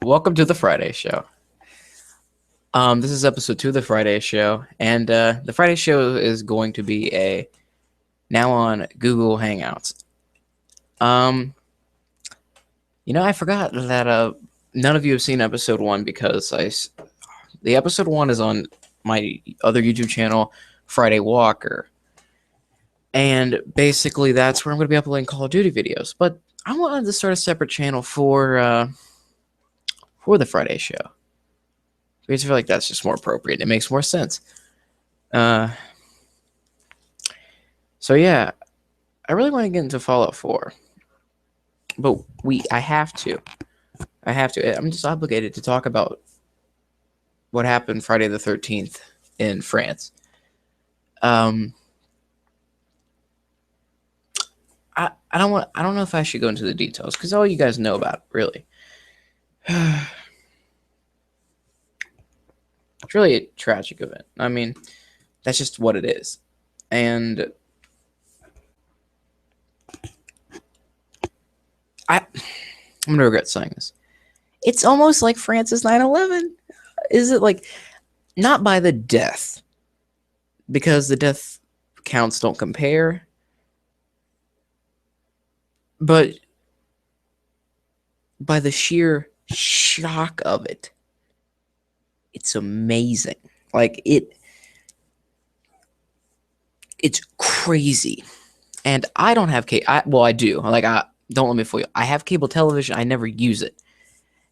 Welcome to the Friday Show. This is episode 2 of the Friday Show, and the Friday Show is going to be now on Google Hangouts. I forgot that none of you have seen episode 1 because the episode 1 is on my other YouTube channel, Friday Walker, and basically that's where I'm going to be uploading Call of Duty videos. But I wanted to start a separate channel for the Friday Show, because I feel like that's just more appropriate. It makes more sense. So yeah, I really want to get into Fallout 4, but I have to. I'm just obligated to talk about what happened Friday the 13th in France. I don't know if I should go into the details because all you guys know about it, really. It's really a tragic event. I mean, that's just what it is. And I'm going to regret saying this. It's almost like France's 9/11. Is it like, not by the death, because the death counts don't compare, but by the sheer shock of it. It's amazing. Like, it's crazy. And I don't have cable. Well, I do. Don't let me fool you. I have cable television. I never use it.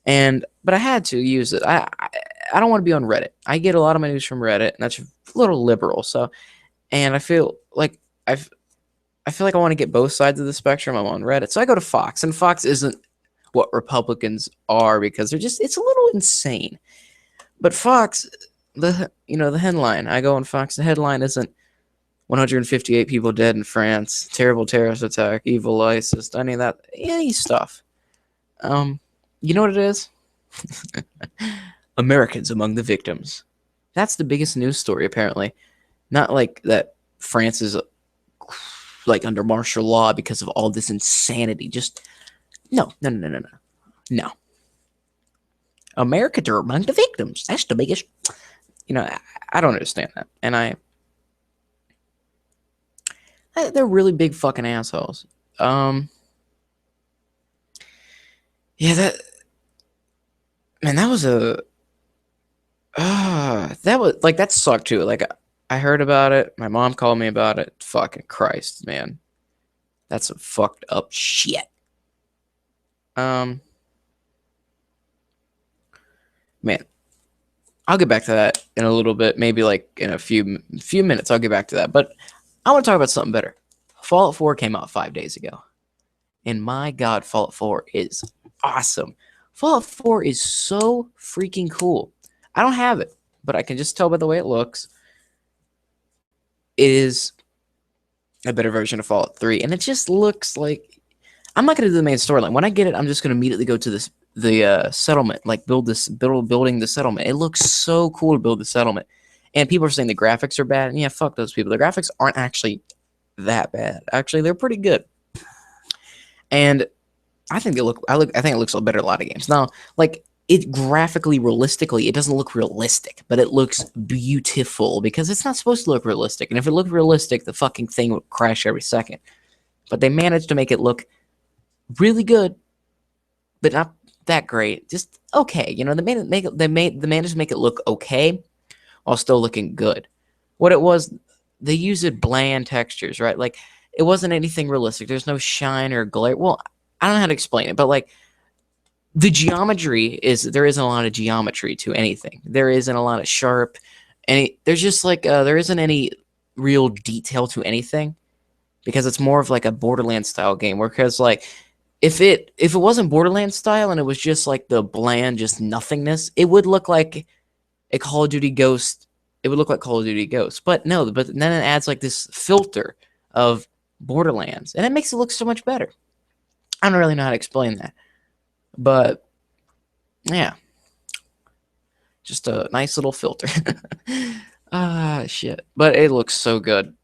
But I had to use it. I don't want to be on Reddit. I get a lot of my news from Reddit, and that's a little liberal. And I feel like I want to get both sides of the spectrum. I'm on Reddit, so I go to Fox, and Fox isn't what Republicans are because it's a little insane. But Fox, the headline, I go on Fox, the headline isn't 158 people dead in France, terrible terrorist attack, evil ISIS, any stuff. You know what it is? Americans among the victims. That's the biggest news story, apparently. Not like that France is like under martial law because of all this insanity. Just no. Americans are among the victims. That's the biggest. I don't understand that, and they're really big fucking assholes. Yeah, that was that sucked too. Like, I heard about it. My mom called me about it. Fucking Christ, man. That's some fucked up shit. Man, I'll get back to that in a little bit. Maybe like in a few minutes, I'll get back to that. But I want to talk about something better. Fallout 4 came out 5 days ago. And my God, Fallout 4 is awesome. Fallout 4 is so freaking cool. I don't have it, but I can just tell by the way it looks. It is a better version of Fallout 3. And it just looks like... I'm not going to do the main storyline. When I get it, I'm just going to immediately go to the settlement. Like, building the settlement. It looks so cool to build the settlement. And people are saying the graphics are bad. And yeah, fuck those people. The graphics aren't actually that bad. Actually, they're pretty good. And I think it looks better in a lot of games. Now, like, it graphically, realistically, it doesn't look realistic, but it looks beautiful because it's not supposed to look realistic. And if it looked realistic, the fucking thing would crash every second. But they managed to make it look really good, but not that great. Just okay. They managed to make it look okay while still looking good. What it was, they used bland textures, right? Like, it wasn't anything realistic. There's no shine or glare. Well, I don't know how to explain it, but like, the geometry there isn't a lot of geometry to anything. There isn't a lot of sharp, there's just like there isn't any real detail to anything, because it's more of like a Borderlands style game. Whereas like, if it wasn't Borderlands style and it was just like the bland, just nothingness, it would look like a Call of Duty Ghost. It would look like Call of Duty Ghost. But no, but then it adds like this filter of Borderlands, and it makes it look so much better. I don't really know how to explain that. But yeah, just a nice little filter. Shit. But it looks so good.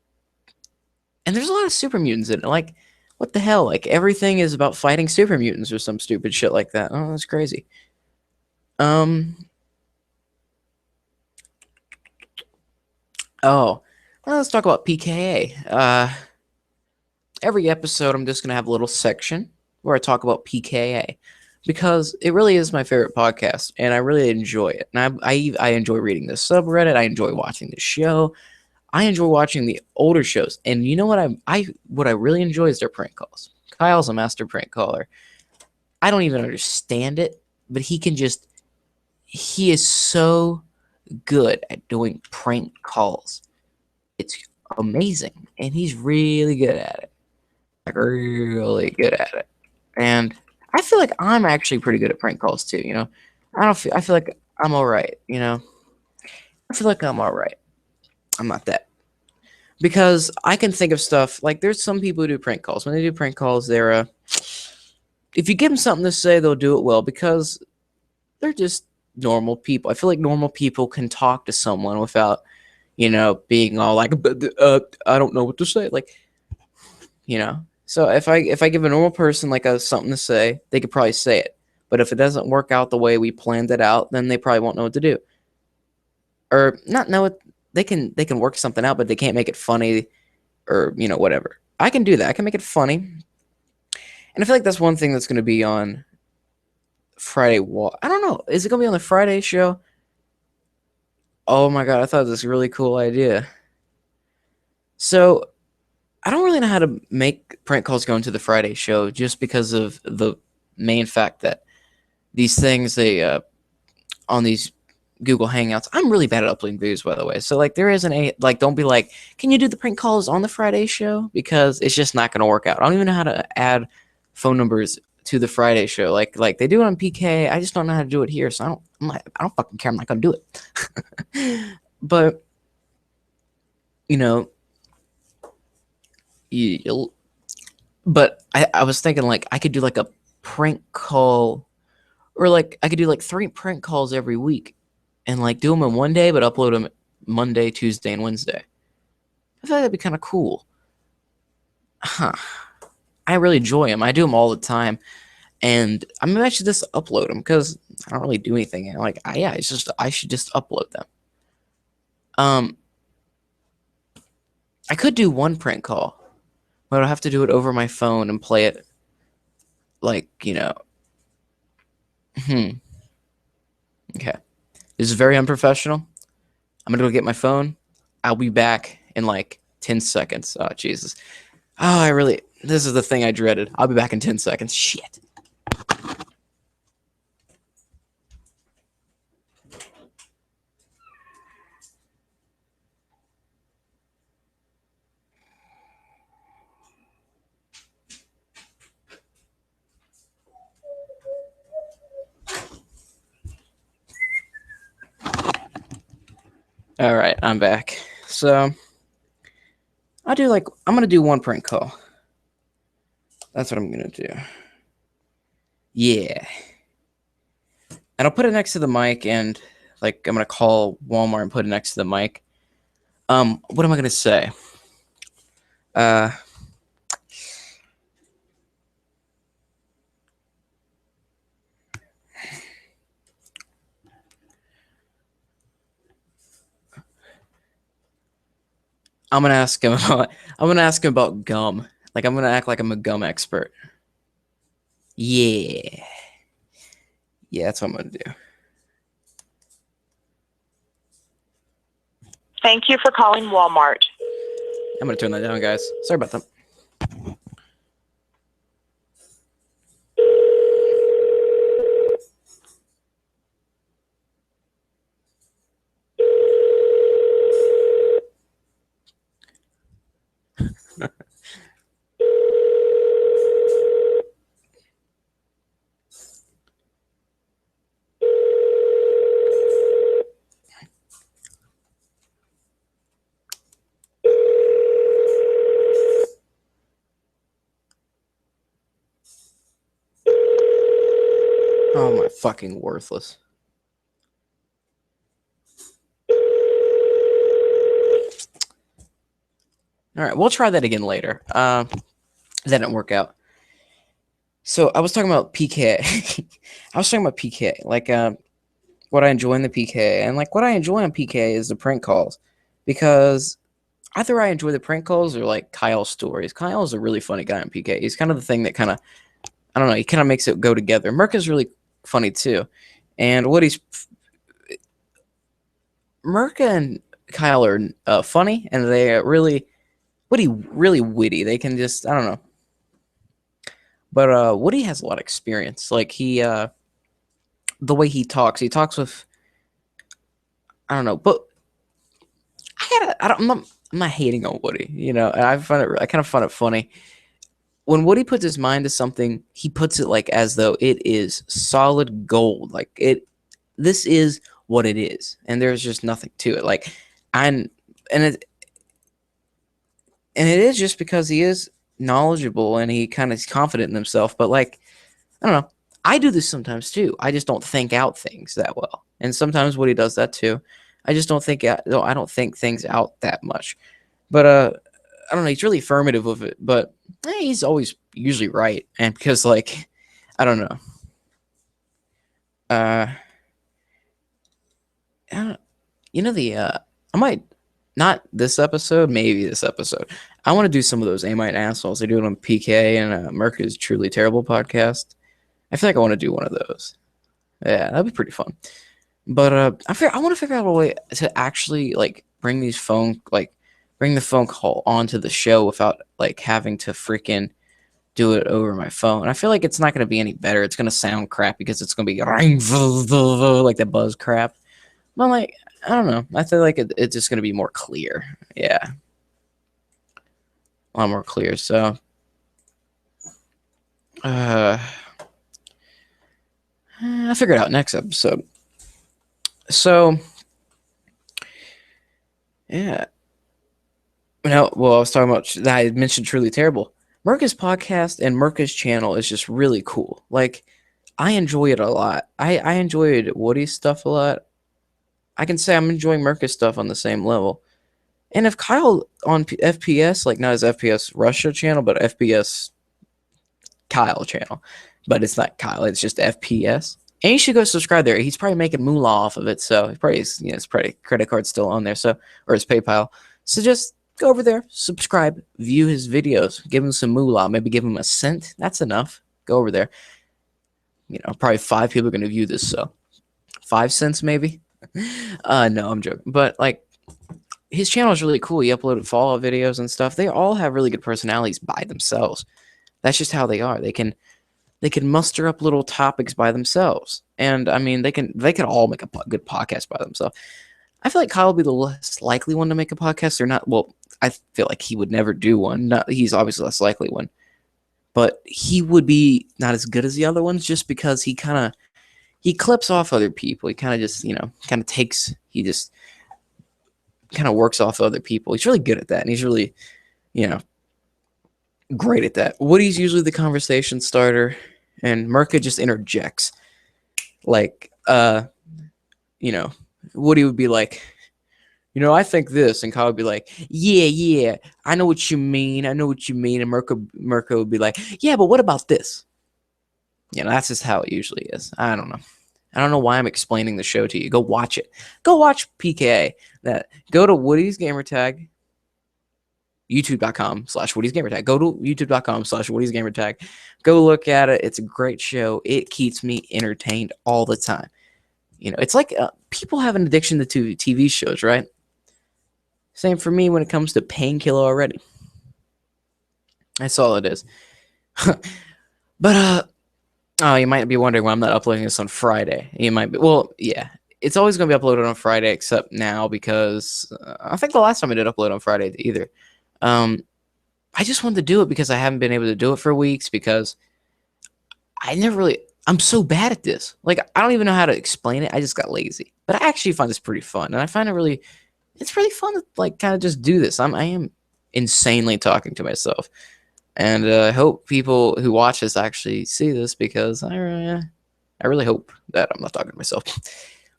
And there's a lot of super mutants in it. Like, what the hell? Like, everything is about fighting super mutants or some stupid shit like that. Oh, that's crazy. Um. Oh, well, let's talk about PKA. Every episode, I'm just gonna have a little section where I talk about PKA because it really is my favorite podcast, and I really enjoy it. And I enjoy reading this subreddit. I enjoy watching the show. I enjoy watching the older shows. And you know what what I really enjoy is their prank calls. Kyle's a master prank caller. I don't even understand it, but he is so good at doing prank calls. It's amazing, and he's really good at it. Like really good at it. And I feel like I'm actually pretty good at prank calls too, you know. I feel like I'm all right, you know. I feel like I'm all right. I'm not that. Because I can think of stuff like there's some people who do prank calls. When they do prank calls, they're if you give them something to say, they'll do it well because they're just normal people. I feel like normal people can talk to someone without, being all like, I don't know what to say. Like, you know. So if I give a normal person like a something to say, they could probably say it. But if it doesn't work out the way we planned it out, then they probably won't know what to do. Or not know it. They can work something out, but they can't make it funny or whatever. I can do that. I can make it funny, and I feel like that's one thing that's going to be on Friday. I don't know. Is it going to be on the Friday show? Oh my god, I thought this was a really cool idea. So I don't really know how to make prank calls go into the Friday show, just because of the main fact that these things on these Google Hangouts. I'm really bad at uploading videos, by the way. So like there isn't a like don't be like, can you do the prank calls on the Friday show? Because it's just not gonna work out. I don't even know how to add phone numbers to the Friday show. Like they do it on PKA. I just don't know how to do it here. So I don't fucking care. I'm not gonna do it. But you know, you'll but I was thinking like I could do like a prank call, or like I could do like 3 prank calls every week and like do them in one day but upload them Monday, Tuesday, and Wednesday. I feel like that'd be kind of cool. Huh. I really enjoy them. I do them all the time. And I mean, I should just upload them because I don't really do anything. Like, yeah, I should just upload them. Um, I could do one prank call, but I'll have to do it over my phone and play it like, hmm. Okay. This is very unprofessional. I'm gonna go get my phone. I'll be back in like 10 seconds. Oh, Jesus. Oh, this is the thing I dreaded. I'll be back in 10 seconds. Shit. All right, I'm back. So I'm gonna do one prank call. That's what I'm gonna do. Yeah. And I'll put it next to the mic, and like I'm gonna call Walmart and put it next to the mic. What am I gonna say? Uh I'm gonna ask him about gum. Like I'm gonna act like I'm a gum expert. Yeah. Yeah, that's what I'm gonna do. Thank you for calling Walmart. I'm gonna turn that down, guys. Sorry about that. Oh my fucking worthless. All right, we'll try that again later. That didn't work out. So I was talking about PKA. I was talking about PKA. Like, what I enjoy in the PKA, and like what I enjoy on PKA is the prank calls, because either I enjoy the prank calls or like Kyle's stories. Kyle's a really funny guy on PK. He's kind of the thing that kind of, I don't know, he kind of makes it go together. Merc is really funny too, and Merc and Kyle are funny, and they are really witty. They can just, I don't know, but Woody has a lot of experience. Like the way he talks with, I don't know, but I'm not hating on Woody. You know, I kind of find it funny when Woody puts his mind to something. He puts it like as though it is solid gold. Like this is what it is, and there's just nothing to it. Like, and and it and it is just because he is knowledgeable and he kind of is confident in himself. But like, I don't know. I do this sometimes too. I just don't think out things that well, and sometimes Woody does that too. I just don't think I don't think things out that much. But I don't know. He's really affirmative of it, but he's always usually right. And because like, I don't know. Uh, I don't, you know I might not this episode, maybe this episode. I want to do some of those Amite assholes. They do it on PK and Merca's Truly Terrible podcast. I feel like I want to do one of those. Yeah, that'd be pretty fun. But I want to figure out a way to actually like bring the phone call onto the show without like having to freaking do it over my phone. And I feel like it's not going to be any better. It's going to sound crap because it's going to be like that buzz crap. But like, I don't know. I feel like it's just going to be more clear. Yeah, a lot more clear. So, I'll figure it out next episode. So, yeah. No, well, I was talking about that. I mentioned Truly Terrible. Merca's podcast and Merca's channel is just really cool. Like, I enjoy it a lot. I enjoyed Woody's stuff a lot. I can say I'm enjoying Merca's stuff on the same level. And if Kyle on FPS, like not his FPS Russia channel, but FPS Kyle channel, but it's not Kyle, it's just FPS. And you should go subscribe there. He's probably making moolah off of it, so he probably his credit card's still on there, so or his PayPal. So just go over there, subscribe, view his videos, give him some moolah, maybe give him a cent. That's enough. Go over there. You know, probably 5 people are gonna view this, so 5 cents maybe. No, I'm joking. But like his channel is really cool. He uploaded Fallout videos and stuff. They all have really good personalities by themselves. That's just how they are. They can muster up little topics by themselves, and I mean they can all make a good podcast by themselves. I feel like Kyle would be the less likely one to make a podcast. Or not. Well, I feel like he would never do one. He's obviously less likely one, but he would be not as good as the other ones just because he clips off other people. He kind of just he just kind of works off other people. He's really good at that, and he's really great at that. Woody's usually the conversation starter, and Merca just interjects. Like, Woody would be like, I think this, and Kyle would be like, yeah, I know what you mean, and Merca would be like, yeah, but what about this? That's just how it usually is. I don't know why I'm explaining the show to you. Go watch it. Go watch PKA. Go to Woody's Gamertag, youtube.com/Woody's Gamertag. Go to youtube.com/Woody's Gamertag. Go look at it. It's a great show. It keeps me entertained all the time. It's like people have an addiction to TV shows, right? Same for me when it comes to Painkiller already. That's all it is. But you might be wondering why I'm not uploading this on Friday. You might be. Well, yeah. It's always going to be uploaded on Friday, except now because I think the last time I did upload on Friday either. I just wanted to do it because I haven't been able to do it for weeks because I'm so bad at this. Like, I don't even know how to explain it. I just got lazy. But I actually find this pretty fun. And I find it's really fun to like kind of just do this. I am insanely talking to myself. And I hope people who watch this actually see this because I really hope that I'm not talking to myself.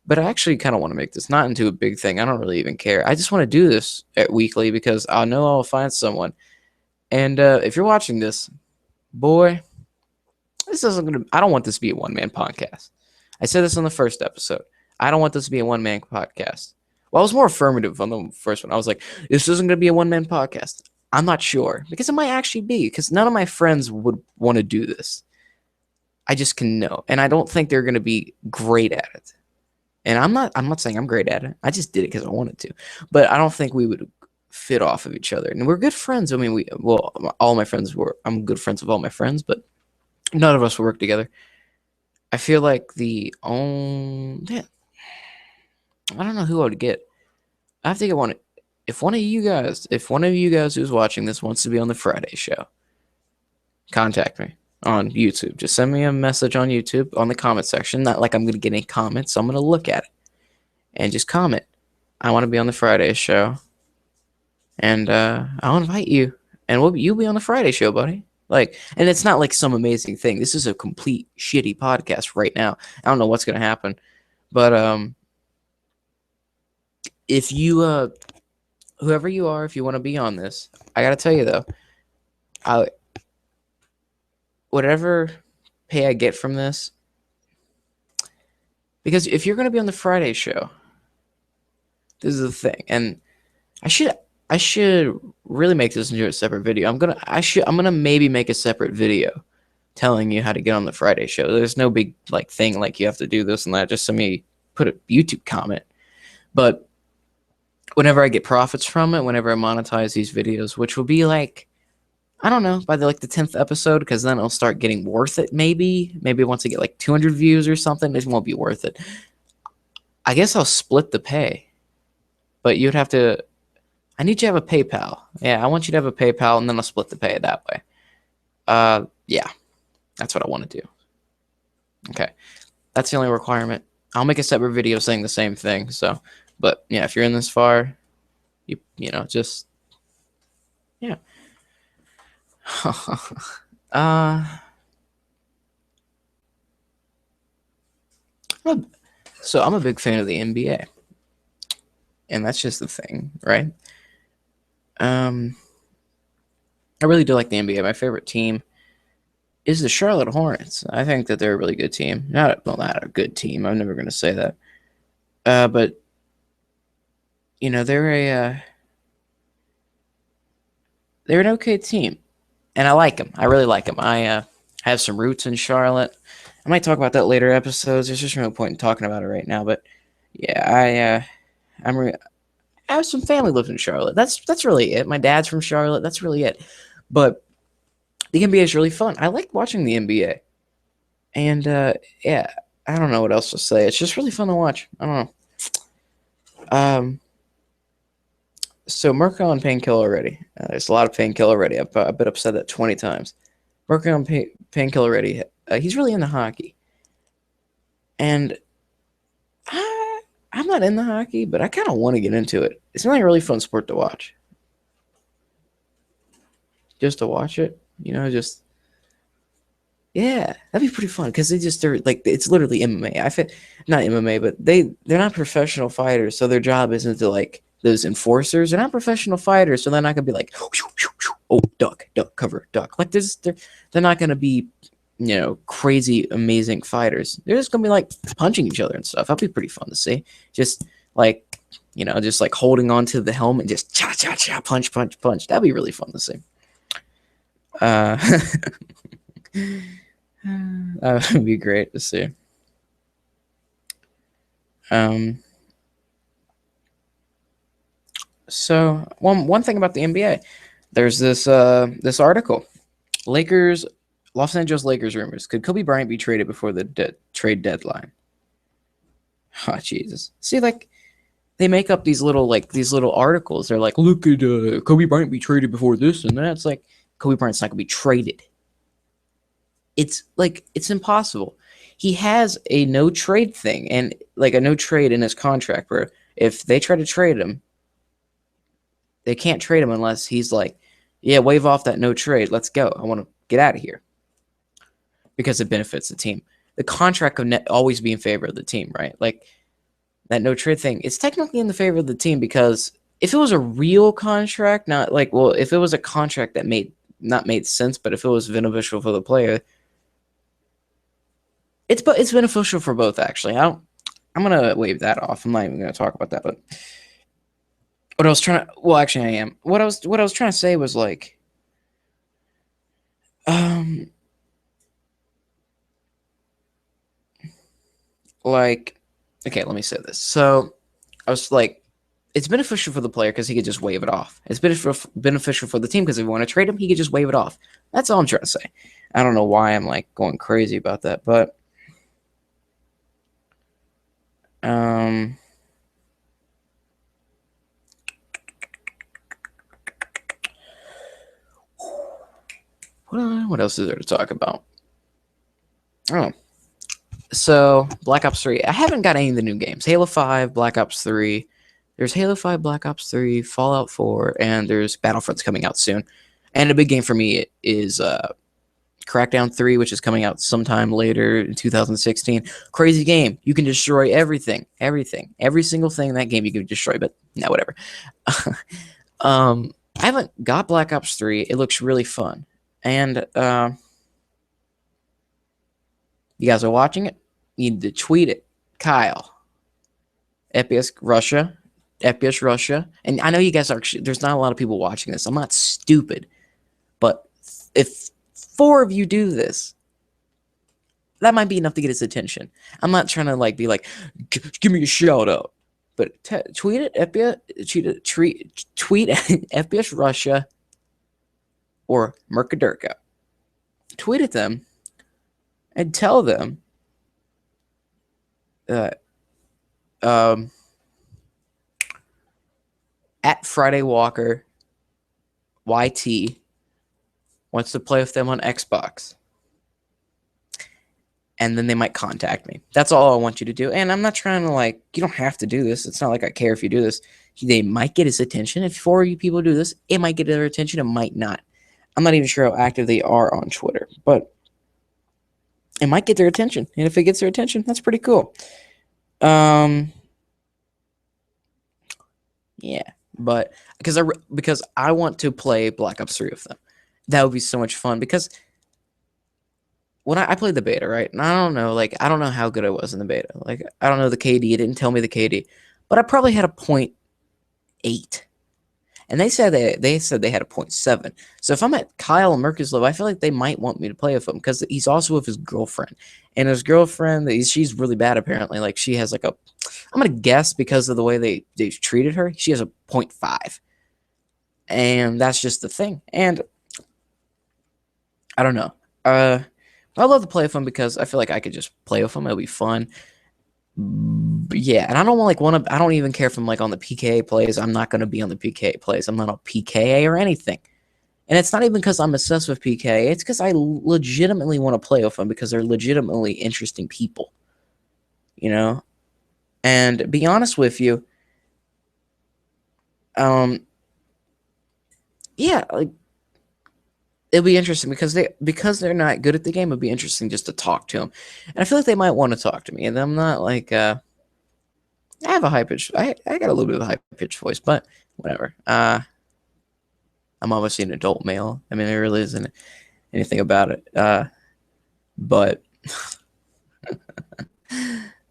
But I actually kind of want to make this not into a big thing. I don't really even care. I just want to do this weekly because I know I'll find someone. And if you're watching this, boy, I don't want this to be a one-man podcast. I said this on the first episode. I don't want this to be a one-man podcast. Well, I was more affirmative on the first one. I was like, this isn't going to be a one-man podcast. I'm not sure because it might actually be because none of my friends would want to do this. I just can know, and I don't think they're going to be great at it. And I'm not saying I'm great at it. I just did it because I wanted to. But I don't think we would fit off of each other. And we're good friends. I mean, all my friends I'm good friends with all my friends, but none of us will work together. I feel like I don't know who I would get. I have to get one. If one of you guys who's watching this wants to be on the Friday show, contact me on YouTube. Just send me a message on YouTube on the comment section. Not like I'm going to get any comments. So I'm going to look at it and just comment. I want to be on the Friday show. And I'll invite you. And you'll be on the Friday show, buddy. And it's not like some amazing thing. This is a complete shitty podcast right now. I don't know what's going to happen. But if you, whoever you are, if you want to be on this, I got to tell you, though, whatever pay I get from this, because if you're going to be on the Friday show, this is the thing, and I should really make this into a separate video. I'm gonna maybe make a separate video telling you how to get on the Friday show. There's no big thing like you have to do this and that. Just send me put a YouTube comment. But whenever I get profits from it, whenever I monetize these videos, which will be I don't know, by the 10th episode, because then it'll start getting worth it. Maybe once I get 200 views or something, it won't be worth it. I guess I'll split the pay, but you'd have to. I need you to have a PayPal. Yeah, I want you to have a PayPal, and then I'll split the pay that way. Yeah, that's what I want to do. Okay, that's the only requirement. I'll make a separate video saying the same thing. So, but yeah, if you're in this far, you know, just yeah. So I'm a big fan of the NBA, and that's just the thing, right? I really do like the NBA. My favorite team is the Charlotte Hornets. I think that they're a really good team. Not a good team. I'm never going to say that. But you know, they're an okay team, and I like them. I really like them. I have some roots in Charlotte. I might talk about that later episodes. There's just no point in talking about it right now. But yeah, I have some family lives in Charlotte. That's really it. My dad's from Charlotte. That's really it. But the NBA is really fun. I like watching the NBA. And yeah, I don't know what else to say. It's just really fun to watch. I don't know. So Merkel and Painkiller already. There's a lot of Painkiller already. I've been upset that 20 times. Merkel and Painkiller already. He's really into hockey. And I'm not into hockey, but I kind of want to get into it. It's like a really fun sport to watch. Just to watch it, you know, just yeah, that'd be pretty fun because they're it's literally MMA. I feel not MMA, but they're not professional fighters, so their job isn't to those enforcers. They're not professional fighters, so they're not gonna be oh, duck, cover, duck. They're not gonna be crazy amazing fighters. They're just gonna be punching each other and stuff. That'd be pretty fun to see. Just just holding on to the helmet, just cha cha cha, punch punch punch. That'd be really fun to see. That would be great to see. So one thing about the NBA, there's this article, Los Angeles Lakers rumors. Could Kobe Bryant be traded before the trade deadline? Oh Jesus! See, they make up these little articles. They're like, look at Kobe Bryant be traded before this and that. It's like Kobe Bryant's not gonna be traded. It's impossible. He has a no trade thing and a no trade in his contract where if they try to trade him, they can't trade him unless he's yeah, wave off that no trade. Let's go. I want to get out of here because it benefits the team. The contract could always be in favor of the team, right? That no trade thing. It's technically in the favor of the team because if it was a real contract, not if it was a contract that made sense, but if it was beneficial for the player, it's beneficial for both, actually. I'm gonna wave that off. I'm not even gonna talk about that. But what I was trying to, well, actually, I am. What I was trying to say was um, like, okay, let me say this. So I was like, it's beneficial for the player because he could just wave it off. It's beneficial for the team because if we want to trade him, he could just wave it off. That's all I'm trying to say. I don't know why I'm like going crazy about that, but um, what else is there to talk about? Oh, so Black Ops 3. I haven't got any of the new games. Halo 5, Black Ops 3. There's Halo 5, Black Ops 3, Fallout 4, and there's Battlefront's coming out soon. And a big game for me is Crackdown 3, which is coming out sometime later in 2016. Crazy game. You can destroy everything. Everything. Every single thing in that game you can destroy, but no, whatever. I haven't got Black Ops 3. It looks really fun. And you guys are watching it, you need to tweet it. Kyle, FPS Russia, FPS Russia. And I know you guys are, there's not a lot of people watching this. I'm not stupid. But if 4 of you do this, that might be enough to get his attention. I'm not trying to like be like, give me a shout out. But tweet it, FPS, tweet FPS Russia or Mercadurka. Tweet at them and tell them that at Friday Walker YT wants to play with them on Xbox. And then they might contact me. That's all I want you to do. And I'm not trying to like, you don't have to do this. It's not like I care if you do this. They might get his attention. If 4 of you people do this, it might get their attention. It might not. I'm not even sure how active they are on Twitter, but it might get their attention. And if it gets their attention, that's pretty cool. Yeah, but because I want to play Black Ops 3 with them. That would be so much fun because when I played the beta, right? And I don't know, like I don't know how good I was in the beta. Like I don't know the KD. It didn't tell me the KD, but I probably had a 0.8. And they said they had a 0.7. So if I'm at Kyle and Mercus level, I feel like they might want me to play with him because he's also with his girlfriend. And his girlfriend, she's really bad apparently. Like she has like a, I'm gonna guess because of the way they treated her, she has a 0.5. And that's just the thing. And I don't know. I love to play with him because I feel like I could just play with him. It'll be fun. But yeah, and I don't want to. I don't even care if I'm like on the PKA plays. I'm not going to be on the PKA plays. I'm not on PKA or anything. And it's not even because I'm obsessed with PKA. It's because I legitimately want to play with them because they're legitimately interesting people. You know, and to be honest with you, yeah, like it'll be interesting because they're not good at the game. It'd be interesting just to talk to them, and I feel like they might want to talk to me. And I'm not like I have a high pitch. I got a little bit of a high pitched voice, but whatever. I'm obviously an adult male. I mean, there really isn't anything about it. But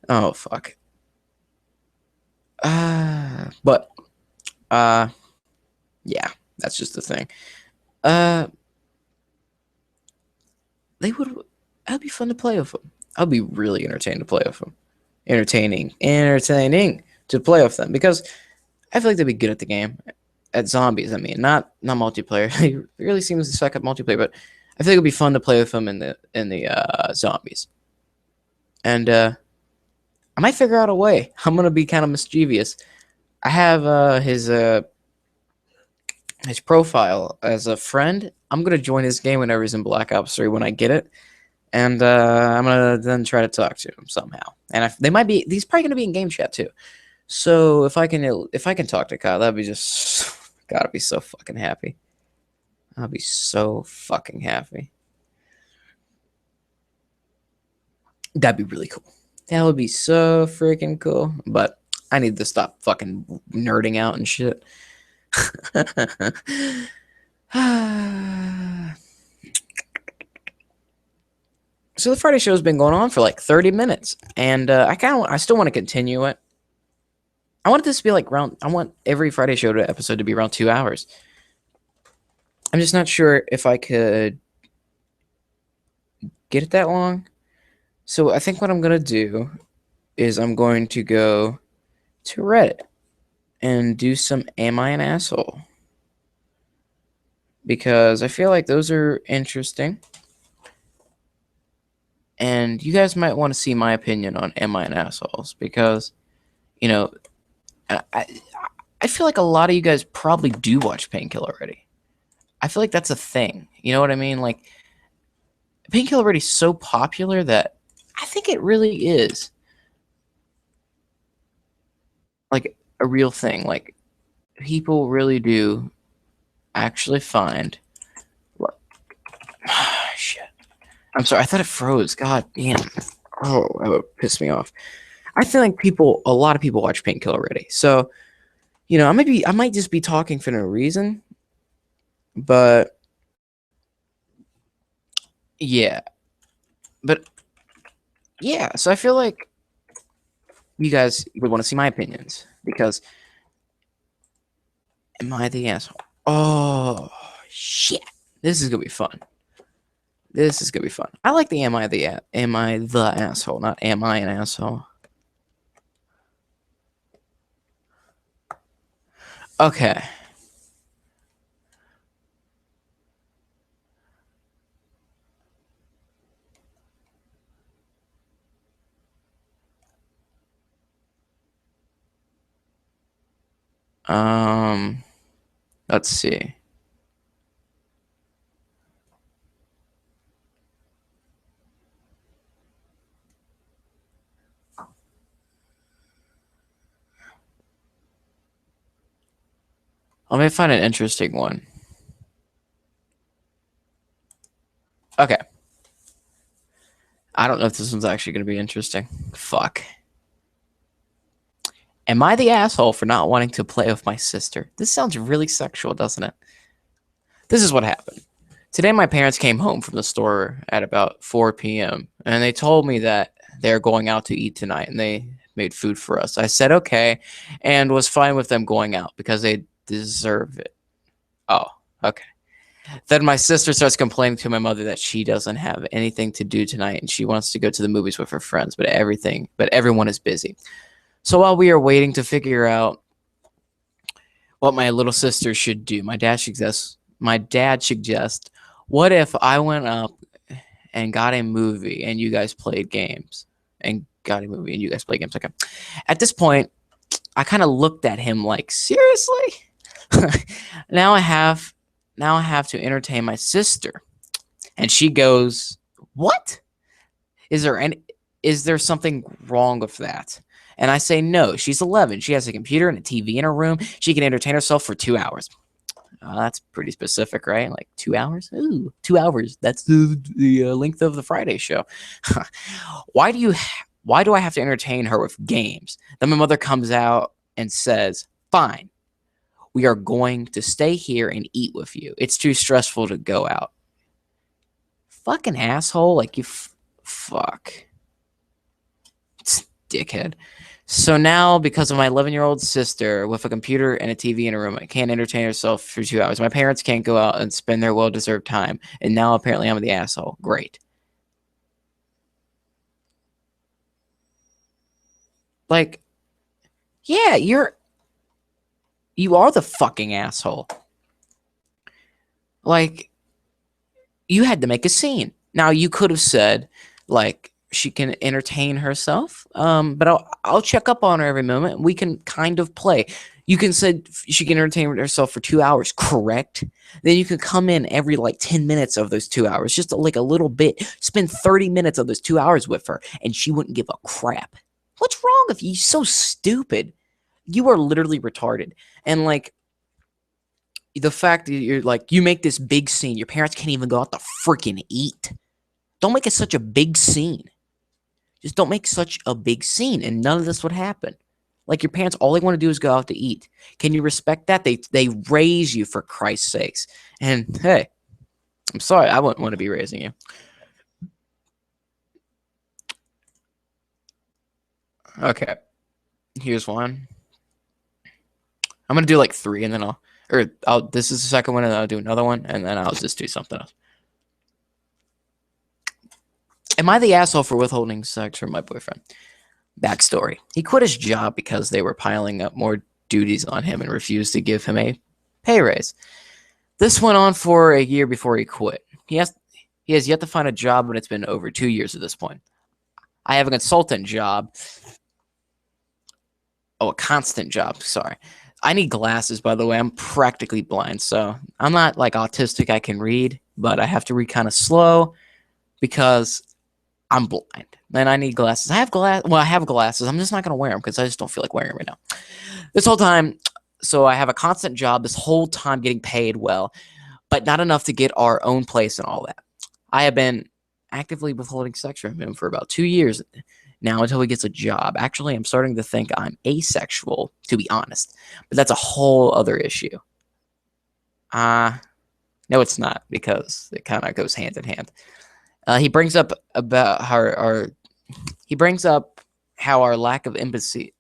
oh fuck. But yeah, that's just the thing. They would. That'd be fun to play with them. I'd be really entertained to play with them. Entertaining to play with them because I feel like they'd be good at the game. At zombies, I mean, not multiplayer. He really seems to suck at multiplayer, but I think it'd be fun to play with him in the zombies. And I might figure out a way. I'm gonna be kind of mischievous. I have his profile as a friend. I'm gonna join his game whenever he's in Black Ops 3 when I get it, and I'm gonna then try to talk to him somehow. And they might be. He's probably gonna be in game chat too. So if I can talk to Kyle, that'd be just gotta be so fucking happy. I'll be so fucking happy. That'd be really cool. That would be so freaking cool. But I need to stop fucking nerding out and shit. So the Friday show has been going on for like 30 minutes, and I still want to continue it. I want this to be like I want every Friday show episode to be around 2 hours. I'm just not sure if I could get it that long. So I think what I'm going to do is I'm going to go to Reddit and do some Am I an Asshole? Because I feel like those are interesting. And you guys might want to see my opinion on Am I an Assholes? Because, you know, I feel like a lot of you guys probably do watch Painkiller already. I feel like that's a thing. You know what I mean? Like, Painkiller already is so popular that I think it really is like a real thing. Like, people really do actually find. Shit. I'm sorry. I thought it froze. God damn. Oh, that would piss me off. I feel like a lot of people watch Painkiller already. So, I might just be talking for no reason, but yeah. But yeah, so I feel like you guys would want to see my opinions because am I the asshole? Oh shit. This is gonna be fun. This is gonna be fun. I like the am I the asshole, not am I an asshole. Okay. Let's see. Let me find an interesting one. Okay. I don't know if this one's actually going to be interesting. Fuck. Am I the asshole for not wanting to play with my sister? This sounds really sexual, doesn't it? This is what happened. Today, my parents came home from the store at about 4 p.m. and they told me that they're going out to eat tonight and they made food for us. I said okay and was fine with them going out because they deserve it. Oh, okay. Then my sister starts complaining to my mother that she doesn't have anything to do tonight and she wants to go to the movies with her friends, but everyone is busy. So while we are waiting to figure out what my little sister should do, my dad suggests, what if I went up and got a movie and you guys played games? Okay. At this point, I kind of looked at him like, seriously? Now I have to entertain my sister. And she goes, what? Is there something wrong with that? And I say, no, she's 11. She has a computer and a TV in her room. She can entertain herself for 2 hours. That's pretty specific, right? Like 2 hours? Ooh, 2 hours. That's the length of the Friday show. Why do I have to entertain her with games? Then my mother comes out and says, fine, we are going to stay here and eat with you. It's too stressful to go out. Fucking asshole. Like, you fuck. Dickhead. So now, because of my 11-year-old sister with a computer and a TV in a room, I can't entertain herself for 2 hours. My parents can't go out and spend their well-deserved time. And now apparently I'm the asshole. Great. Like, yeah, you are the fucking asshole. Like, you had to make a scene. Now, you could have said, like, she can entertain herself, but I'll check up on her every moment. We can kind of play. You can say she can entertain herself for 2 hours, correct? Then you can come in every like 10 minutes of those 2 hours, just like a little bit. Spend 30 minutes of those 2 hours with her, and she wouldn't give a crap. What's wrong with you? You're so stupid. You are literally retarded. And like, the fact that you're like, you make this big scene, your parents can't even go out to freaking eat. Don't make it such a big scene. Just don't make such a big scene, and none of this would happen. Like, your parents, all they want to do is go out to eat. Can you respect that? They raise you, for Christ's sakes. And hey, I'm sorry, I wouldn't want to be raising you. Okay. Here's one. I'm gonna do like 3, and then I'll. This is the second one, and I'll do another one, and then I'll just do something else. Am I the asshole for withholding sex from my boyfriend? Backstory: he quit his job because they were piling up more duties on him and refused to give him a pay raise. This went on for a year before he quit. He has yet to find a job, and it's been over 2 years at this point. I have a consultant job. Oh, a constant job. Sorry. I need glasses, by the way. I'm practically blind, so I'm not like autistic. I can read, but I have to read kind of slow because I'm blind and I need glasses. I have I have glasses. I'm just not going to wear them because I just don't feel like wearing them right now. This whole time, so I have a constant job this whole time getting paid well, but not enough to get our own place and all that. I have been actively withholding sex from him for about 2 years now until he gets a job. Actually, I'm starting to think I'm asexual, to be honest, but that's a whole other issue. No, it's not, because it kind of goes hand in hand. He brings up about he brings up how our lack of intimacy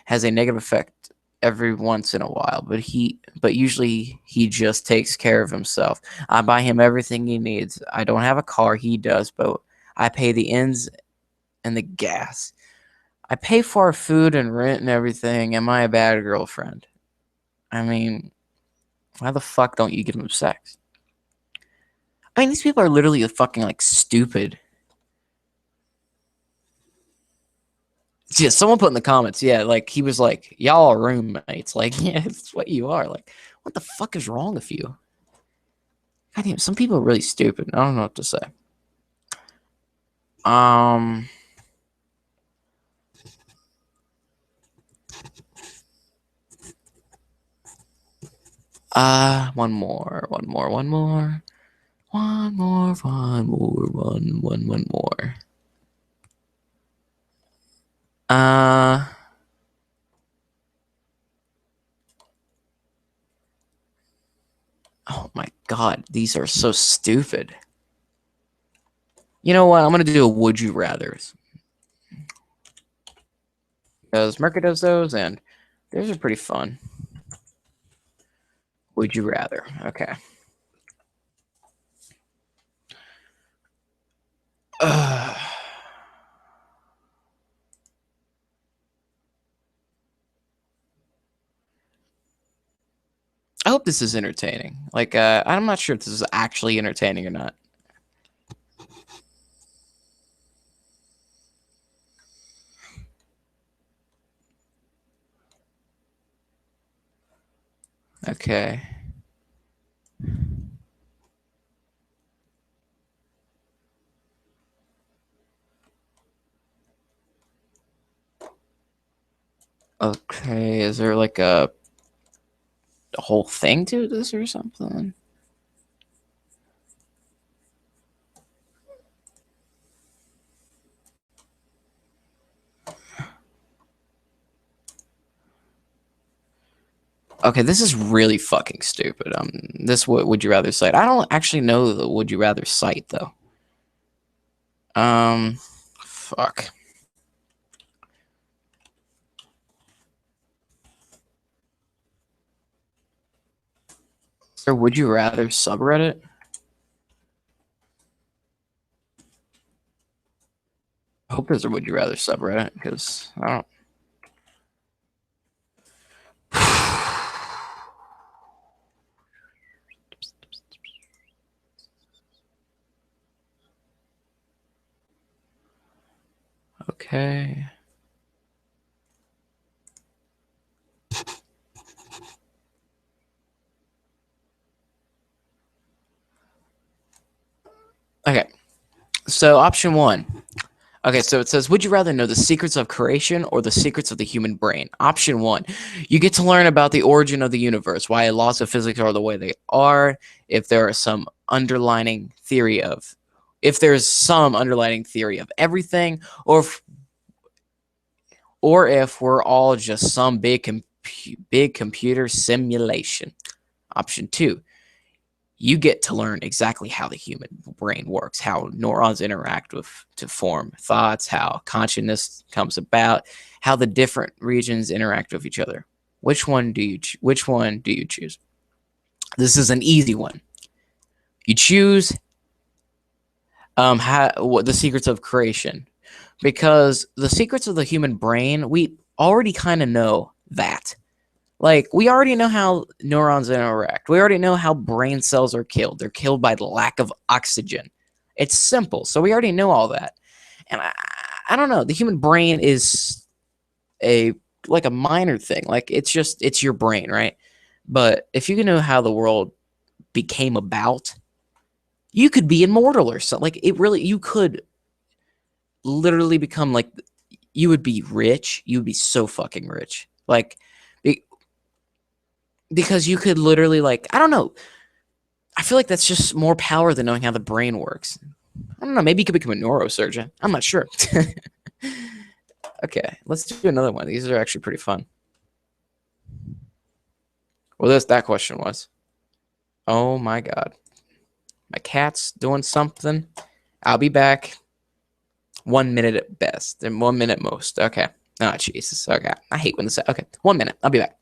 has a negative effect every once in a while, but usually he just takes care of himself. I buy him everything he needs. I don't have a car, he does, but I pay the ends and the gas. I pay for our food and rent and everything. Am I a bad girlfriend? I mean, why the fuck don't you give him sex? I mean, these people are literally fucking like stupid. Yeah, someone put in the comments, yeah, like he was like, y'all are roommates. Like, yeah, it's what you are. Like, what the fuck is wrong with you? God damn, some people are really stupid. I don't know what to say. Um one more. Uh oh my god, these are so stupid. You know what? I'm gonna do a would you rather's. Because Merca does those, and those are pretty fun. Would you rather? Okay. I hope this is entertaining. Like, I'm not sure if this is actually entertaining or not. Okay. Okay, is there like a whole thing to this or something? Okay, this is really fucking stupid. This would you rather site. I don't actually know the would you rather site though. Fuck. Is there would you rather subreddit? I hope there's a would you rather subreddit because I don't. Okay. Okay. So option 1. Okay, so it says, would you rather know the secrets of creation or the secrets of the human brain? Option 1, you get to learn about the origin of the universe, why laws of physics are the way they are, if there is some underlining theory of everything, or if we're all just some big computer simulation. Option 2, you get to learn exactly how the human brain works, how neurons interact to form thoughts, how consciousness comes about, how the different regions interact with each other. Which one do you choose? This is an easy one. You choose what the secrets of creation, because the secrets of the human brain, we already kind of know that. Like, we already know how neurons interact. We already know how brain cells are killed. They're killed by the lack of oxygen. It's simple. So we already know all that. And I don't know. The human brain is like a minor thing. Like, it's your brain, right? But if you can know how the world became about, you could be immortal or something. Like, you could literally become like, you would be rich. You would be so fucking rich. Like, because you could literally, like, I don't know. I feel like that's just more power than knowing how the brain works. I don't know. Maybe you could become a neurosurgeon. I'm not sure. Okay, let's do another one. These are actually pretty fun. Well, that question was. Oh my god. My cat's doing something. I'll be back. 1 minute at best, and 1 minute most. Okay. Oh, Jesus. Okay. I hate when this. Okay. 1 minute. I'll be back.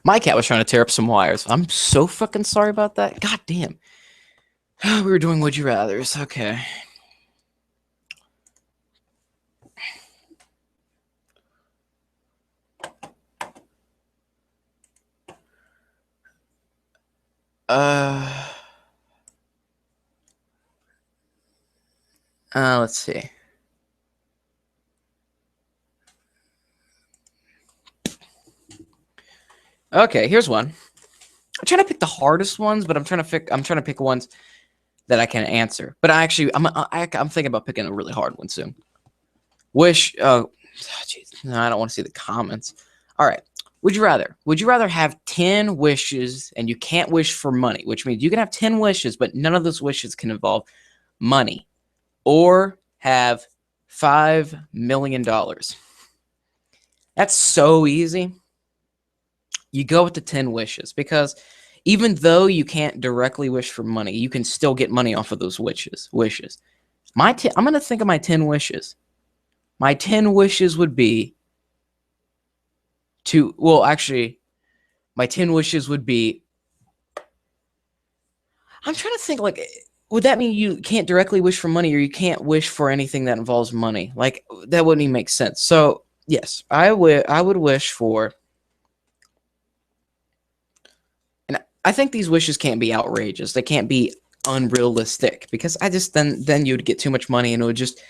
My cat was trying to tear up some wires. I'm so fucking sorry about that. God damn. We were doing Would You Rathers. Okay. Let's see. Okay, here's one. I'm trying to pick the hardest ones, but I'm trying to pick ones that I can answer. But I'm thinking about picking a really hard one soon. Wish. Jeez, no, I don't want to see the comments. All right. Would you rather have 10 wishes and you can't wish for money, which means you can have 10 wishes, but none of those wishes can involve money, or have $5 million? That's so easy. You go with the 10 wishes, because even though you can't directly wish for money, you can still get money off of those wishes. I'm going to think of my 10 wishes. My 10 wishes would be my 10 wishes would be, I'm trying to think, like, would that mean you can't directly wish for money, or you can't wish for anything that involves money? Like, that wouldn't even make sense. So, yes, I would wish for, and I think these wishes can't be outrageous. They can't be unrealistic, because I just, then you'd get too much money and it would just,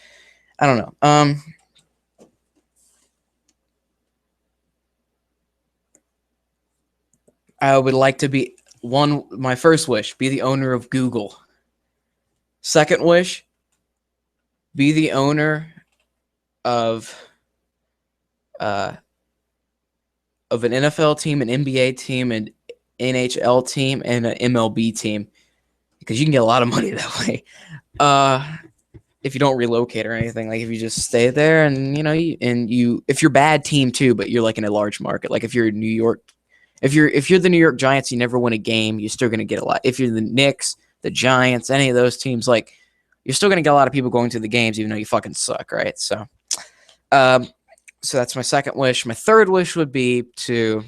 I don't know. I would like to be my first wish, be the owner of Google. Second wish, be the owner of an NFL team, an NBA team, an NHL team, and an MLB team, because you can get a lot of money that way. If you don't relocate or anything, like if you just stay there, and if you're bad team too, but you're like in a large market, like if you're New York, if you're the New York Giants, you never win a game, you're still gonna get a lot. If you're the Knicks, the Giants, any of those teams, like you're still going to get a lot of people going to the games, even though you fucking suck, right? So that's my second wish. My third wish would be to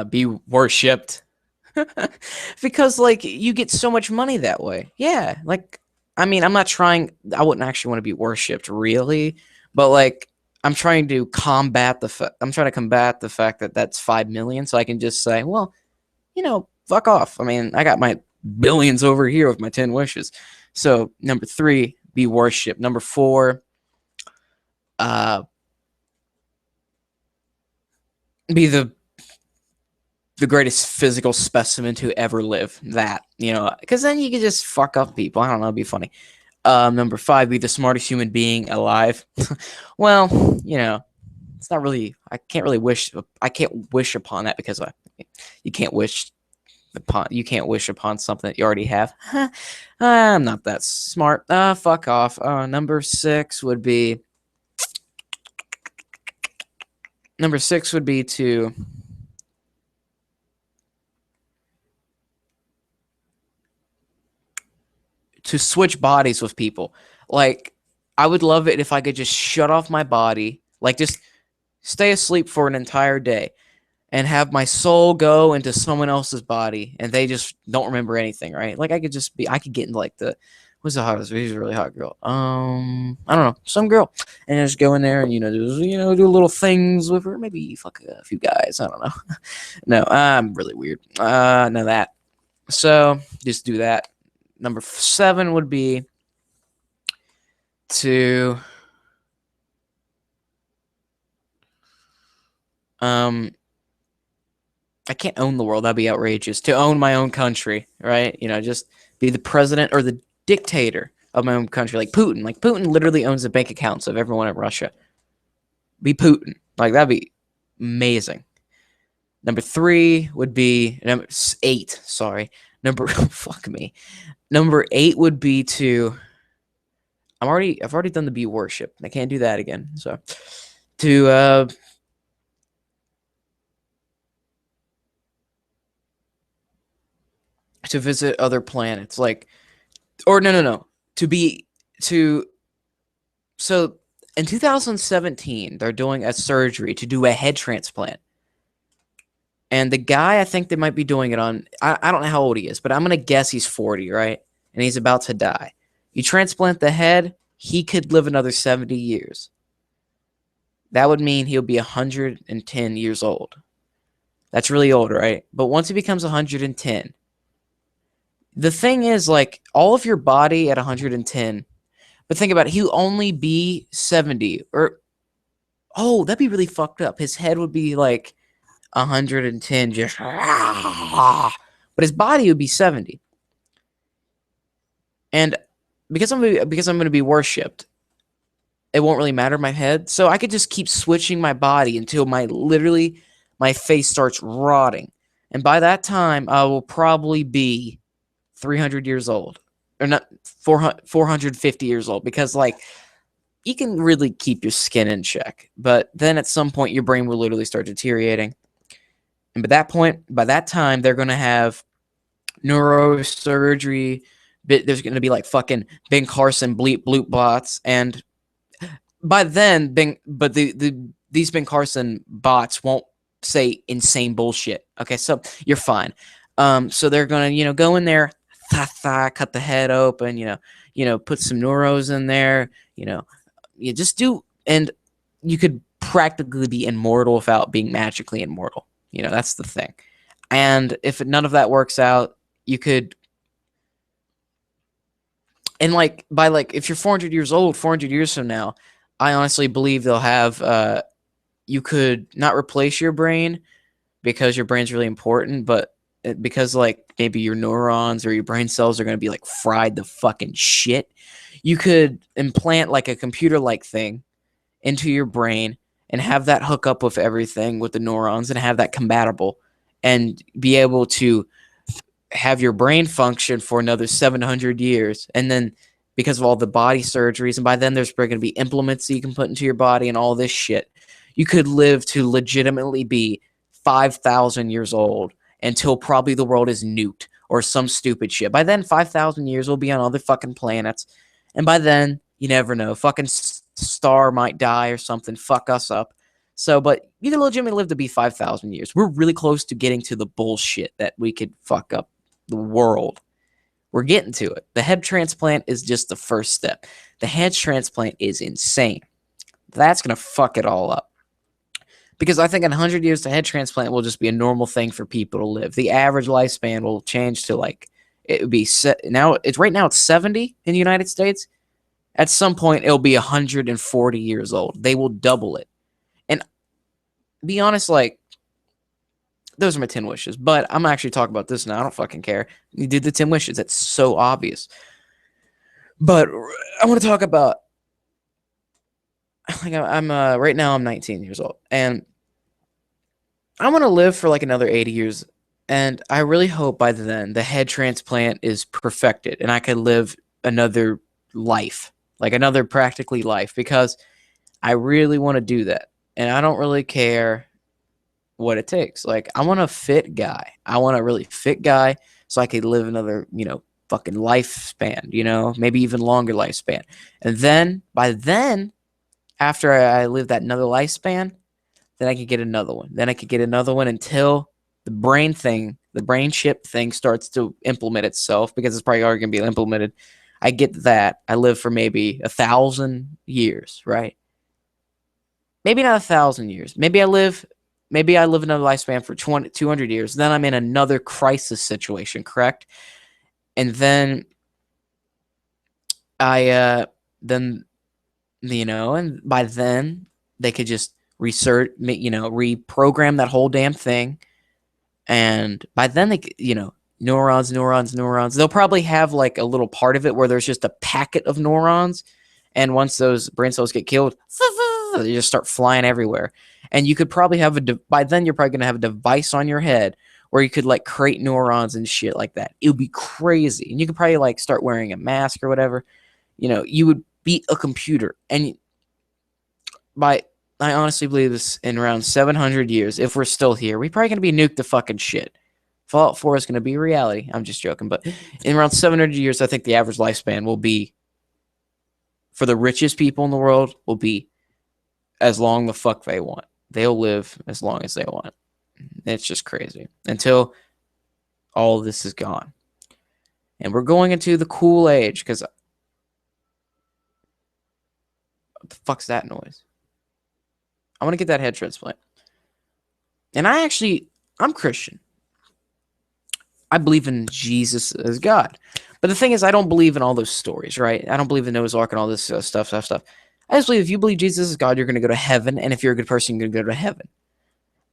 be worshipped. Because, like, you get so much money that way. Yeah, like, I mean, I wouldn't actually want to be worshipped, really, but, like, I'm trying to combat the fact that that's 5 million, so I can just say, well, fuck off. I mean, I got my billions over here with my 10 wishes. So, number 3, be worshipped. Number 4, be the greatest physical specimen to ever live. That, because then you can just fuck up people. I don't know, it'd be funny. Number 5, be the smartest human being alive. Well, it's not really. I can't wish upon that because you can't wish upon something that you already have. I'm not that smart. Fuck off. Number 6 would be to switch bodies with people. Like, I would love it if I could just shut off my body, like just stay asleep for an entire day and have my soul go into someone else's body and they just don't remember anything, right? Like, I could get into like who's the hottest? Who's a really hot girl? I don't know, some girl, and just go in there and do little things with her, maybe fuck a few guys. I don't know. No, I'm really weird. No, that. So just do that. Number 7 would be to I can't own the world. That'd be outrageous. To own my own country, right? Just be the president or the dictator of my own country, like Putin. Like, Putin literally owns the bank accounts of everyone in Russia. Be Putin. Like, that'd be amazing. Number 3 would be number 8. Sorry, fuck me. Number 8 would be to. I've already done the be worship. I can't do that again. So to visit other planets, like, or no, so in 2017 they're doing a surgery to do a head transplant, and the guy I think they might be doing it on, I don't know how old he is, but I'm gonna guess he's 40, right? And he's about to die. You transplant the head, he could live another 70 years. That would mean he'll be 110 years old. That's really old, right? But once he becomes 110, the thing is, like, all of your body at 110, but think about it, he'll only be 70. Or, oh, that'd be really fucked up. His head would be like 110, just, but his body would be 70. And because I'm going to be worshipped, it won't really matter my head. So I could just keep switching my body until my face starts rotting. And by that time, I will probably be 300 years old, or not 450 years old, because, like, you can really keep your skin in check, but then at some point your brain will literally start deteriorating. And by that time, they're going to have neurosurgery. There's going to be like fucking Ben Carson bleep bloop bots, and by then, these Ben Carson bots won't say insane bullshit. Okay, so you're fine. So they're gonna, go in there, cut the head open, put some neuros in there, you just do, and you could practically be immortal without being magically immortal. That's the thing. And if none of that works out, you could, and if you're 400 years old, 400 years from now, I honestly believe they'll have, you could not replace your brain because your brain's really important, but because, like, maybe your neurons or your brain cells are going to be, like, fried the fucking shit, you could implant, like, a computer-like thing into your brain and have that hook up with everything with the neurons and have that compatible and be able to have your brain function for another 700 years. And then, because of all the body surgeries, and by then there's going to be implements that you can put into your body and all this shit, you could live to legitimately be 5,000 years old until probably the world is nuked or some stupid shit. By then, 5,000 years we'll be on other fucking planets. And by then, you never know. Fucking star might die or something. Fuck us up. So, but you can legitimately live to be 5,000 years. We're really close to getting to the bullshit that we could fuck up the world. We're getting to it. The head transplant is just the first step. The head transplant is insane. That's going to fuck it all up. Because I think in 100 years, the head transplant will just be a normal thing for people to live. The average lifespan will change to like, it would be now it's right now it's 70 in the United States. At some point, it'll be 140 years old. They will double it. And be honest, like, those are my 10 wishes. But I'm actually talking about this now. I don't fucking care. You did the 10 wishes. That's so obvious. But I want to talk about, like, I'm right now I'm 19 years old. And I want to live for like another 80 years. And I really hope by then the head transplant is perfected and I can live another life, like another practically life, because I really want to do that. And I don't really care what it takes. Like, I want a fit guy. I want a really fit guy so I could live another, fucking lifespan, maybe even longer lifespan. And then, by then, after I live that another lifespan, then I could get another one. Then I could get another one until the brain chip thing starts to implement itself, because it's probably already going to be implemented. I get that. I live for maybe 1,000 years, right? Maybe not 1,000 years. Maybe I live another lifespan for 200 years. Then I'm in another crisis situation, correct? And then and by then they could just reprogram that whole damn thing. And by then they, neurons. They'll probably have like a little part of it where there's just a packet of neurons. And once those brain cells get killed, they just start flying everywhere. And you could probably have by then you're probably going to have a device on your head where you could like create neurons and shit like that. It would be crazy. And you could probably like start wearing a mask or whatever. You would be a computer. And I honestly believe this, in around 700 years, if we're still here, we're probably going to be nuked to fucking shit. Fallout 4 is going to be reality. I'm just joking. But in around 700 years, I think the average lifespan will be, for the richest people in the world, will be as long the fuck they want. They'll live as long as they want. It's just crazy. Until all of this is gone. And we're going into the cool age, because what the fuck's that noise? I want to get that head transplant. And I'm Christian. I believe in Jesus as God. But the thing is, I don't believe in all those stories, right? I don't believe in Noah's Ark and all this stuff. I just believe if you believe Jesus is God, you're going to go to heaven. And if you're a good person, you're going to go to heaven.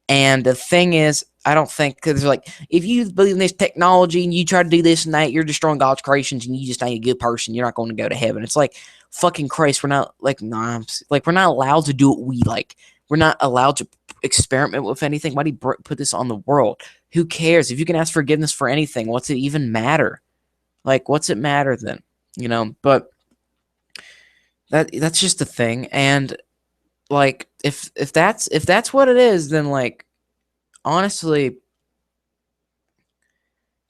And the thing is, I don't think, because like, if you believe in this technology and you try to do this and that, you're destroying God's creations and you just ain't a good person, you're not going to go to heaven. It's like, fucking Christ, we're not like, we're not allowed to do what we like. We're not allowed to experiment with anything. Why do you put this on the world? Who cares? If you can ask forgiveness for anything, what's it even matter? Like, what's it matter then? But that's just the thing. And like, if that's what it is, then like, honestly,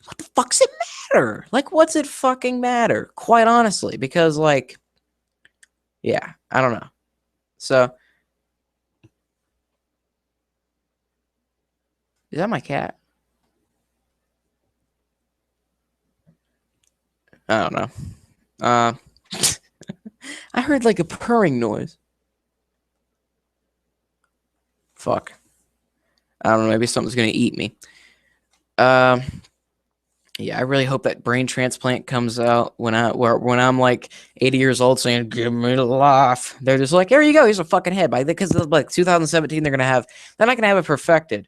what the fuck's it matter? Like, what's it fucking matter? Quite honestly, because like, yeah, I don't know. So, is that my cat? I don't know. I heard like a purring noise. Fuck. I don't know. Maybe something's gonna eat me. Yeah, I really hope that brain transplant comes out when I'm like 80 years old, saying "Give me the life." They're just like, "Here you go. Here's a fucking head." Because like 2017, they're not gonna have it perfected.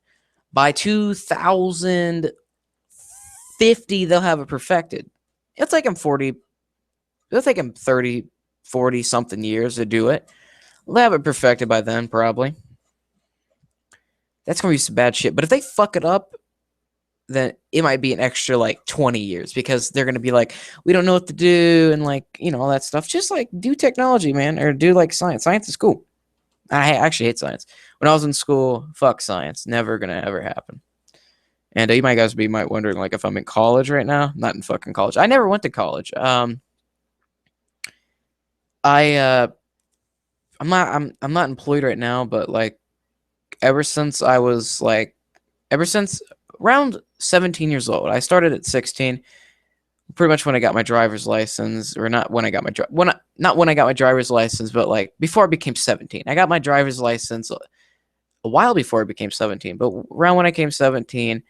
By 2050, they'll have it perfected. It'll take them 30, 40 something years to do it. They'll have it perfected by then, probably. That's gonna be some bad shit. But if they fuck it up, then it might be an extra like 20 years, because they're gonna be like, we don't know what to do, and like, all that stuff. Just like do technology, man, or do like science. Science is cool. I actually hate science. When I was in school, fuck science. Never gonna ever happen. And you might wondering like if I'm in college right now. Not in fucking college. I never went to college. I I'm not employed right now, but like ever since I was like ever since around 17 years old. I started at 16, pretty much when I got my driver's license, or not when I got my not when I got my driver's license, but like before I became 17. I got my driver's license a while before I became 17, but around when I came 17,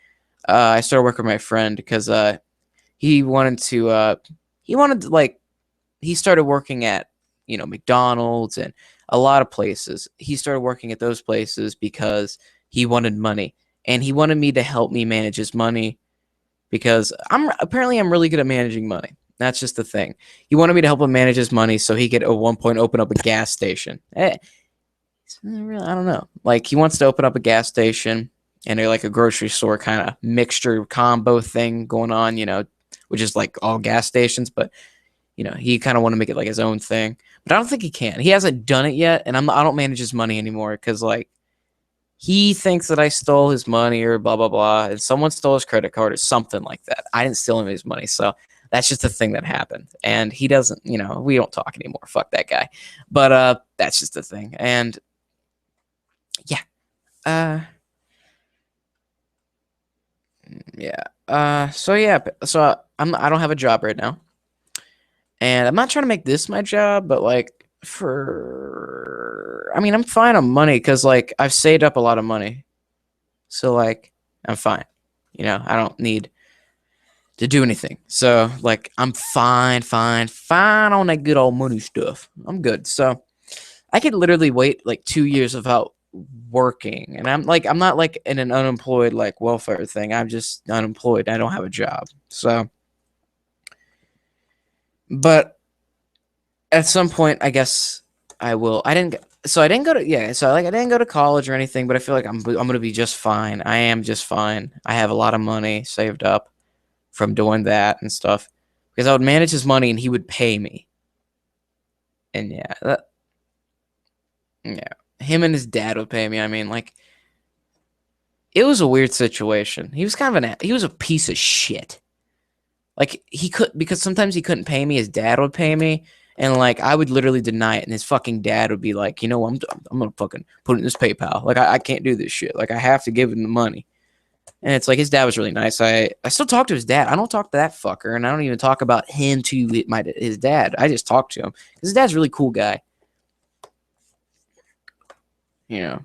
I started working with my friend because he wanted to like he started working at McDonald's and a lot of places. He started working at those places because he wanted money, and he wanted me to help me manage his money because I'm really good at managing money. That's just the thing. He wanted me to help him manage his money so he could at one point open up a gas station. I don't know. Like he wants to open up a gas station and like a grocery store kind of mixture combo thing going on, which is like all gas stations, but he kind of want to make it like his own thing. But I don't think he can. He hasn't done it yet, and I don't manage his money anymore because like he thinks that I stole his money or blah blah blah, and someone stole his credit card or something like that. I didn't steal him his money, so that's just the thing that happened. And he doesn't, we don't talk anymore. Fuck that guy. But that's just the thing. And yeah, so I don't have a job right now, and I'm not trying to make this my job, but like I'm fine on money because like I've saved up a lot of money, so like I'm fine. I don't need to do anything. So like I'm fine on that good old money stuff. I'm good. So I could literally wait like 2 years without working, and I'm not like in an unemployed like welfare thing. I'm just unemployed. I don't have a job. So, but at some point, I guess I will. I didn't go to I didn't go to college or anything, but I feel like I'm gonna be just fine. I am just fine. I have a lot of money saved up from doing that and stuff because I would manage his money and he would pay me. And him and his dad would pay me. I mean, like it was a weird situation. He was he was a piece of shit. Like because sometimes he couldn't pay me. His dad would pay me, and like I would literally deny it, and his fucking dad would be like, I'm gonna fucking put it in this PayPal. Like I can't do this shit. Like I have to give him the money. And it's like his dad was really nice. I still talk to his dad. I don't talk to that fucker, and I don't even talk about him to his dad. I just talk to him because his dad's a really cool guy. It's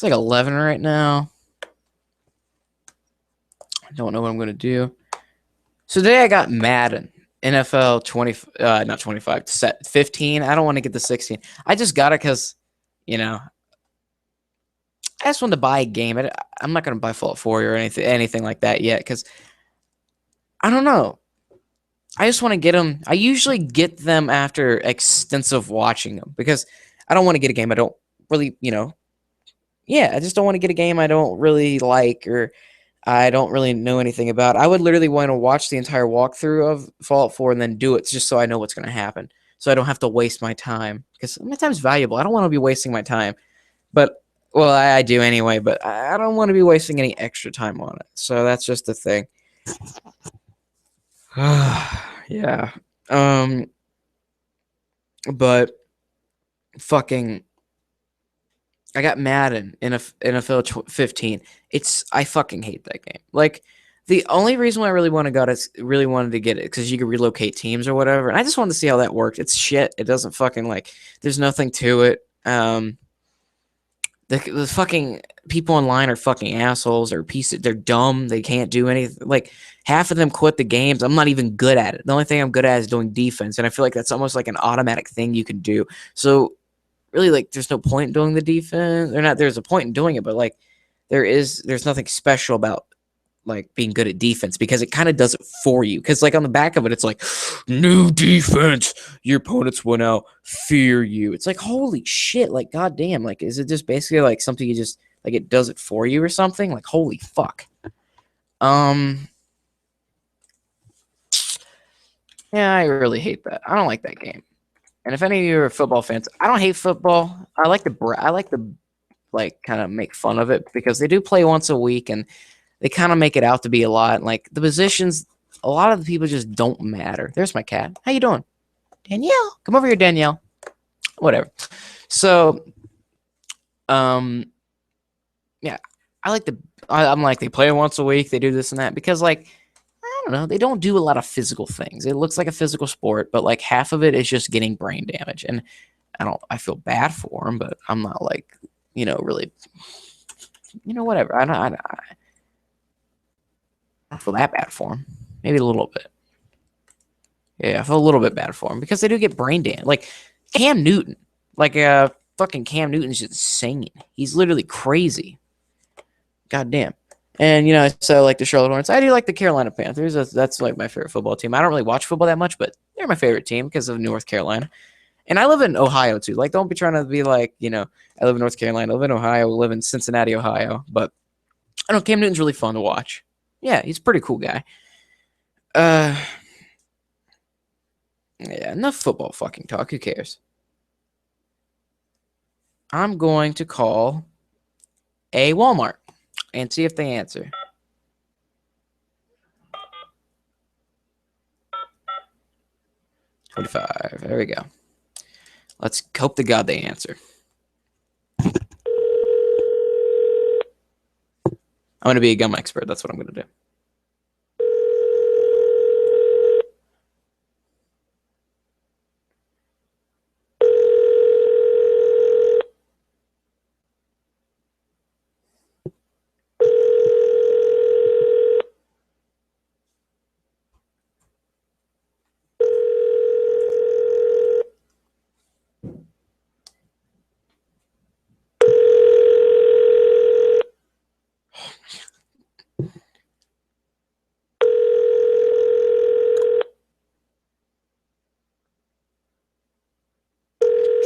like 11 right now. I don't know what I'm gonna do. So today I got Madden NFL 20, not 25, set 15. I don't want to get the 16. I just got it because, I just wanted to buy a game. I'm not gonna buy Fallout 4 or anything like that yet because I don't know. I just want to get them. I usually get them after extensive watching them because I don't want to get a game I don't really, I just don't want to get a game I don't really like or I don't really know anything about. I would literally want to watch the entire walkthrough of Fallout 4 and then do it just so I know what's going to happen. So I don't have to waste my time because my time's valuable. I don't want to be wasting my time. But, well, I do anyway, but I don't want to be wasting any extra time on it. So that's just the thing. Yeah. But fucking I got Madden in NFL 15. I fucking hate that game. Like the only reason why I really wanted to get it because you could relocate teams or whatever, and I just wanted to see how that worked. It's shit. It doesn't fucking like. There's nothing to it. The fucking people online are fucking assholes or pieces. They're dumb. They can't do anything. Like half of them quit the games. I'm not even good at it. The only thing I'm good at is doing defense, and I feel like that's almost like an automatic thing you can do. So really, like, there's no point in doing the defense. Or not. There's a point in doing it, but like, there's nothing special about like being good at defense because it kind of does it for you. Because like on the back of it, it's like new defense. Your opponents will now fear you. It's like holy shit. Like goddamn. Like is it just basically like something you just like it does it for you or something? Like holy fuck. Yeah, I really hate that. I don't like that game. And if any of you are football fans, I don't hate football. I like to like kind of make fun of it because they do play once a week and they kind of make it out to be a lot. Like the positions, a lot of the people just don't matter. There's my cat. How you doing? Danielle. Come over here, Danielle. Whatever. So, yeah, I'm like, they play once a week. They do this and that because like, I don't know. They don't do a lot of physical things. It looks like a physical sport, but like half of it is just getting brain damage. And I feel bad for them, but I'm not like, really, whatever. I feel that bad for him. Maybe a little bit. Yeah, I feel a little bit bad for him because they do get brain damage. Like Cam Newton, fucking Cam Newton's just singing. He's literally crazy. God damn. And so like the Charlotte Hornets, I do like the Carolina Panthers. That's like my favorite football team. I don't really watch football that much, but they're my favorite team because of North Carolina. And I live in Ohio too. Like, don't be trying to be like, I live in North Carolina, I live in Ohio, I live in Cincinnati, Ohio. But I don't know, Cam Newton's really fun to watch. Yeah, he's a pretty cool guy. Yeah, enough football fucking talk. Who cares? I'm going to call a Walmart and see if they answer. $25. There we go. Let's hope to God they answer. I'm going to be a gum expert. That's what I'm going to do.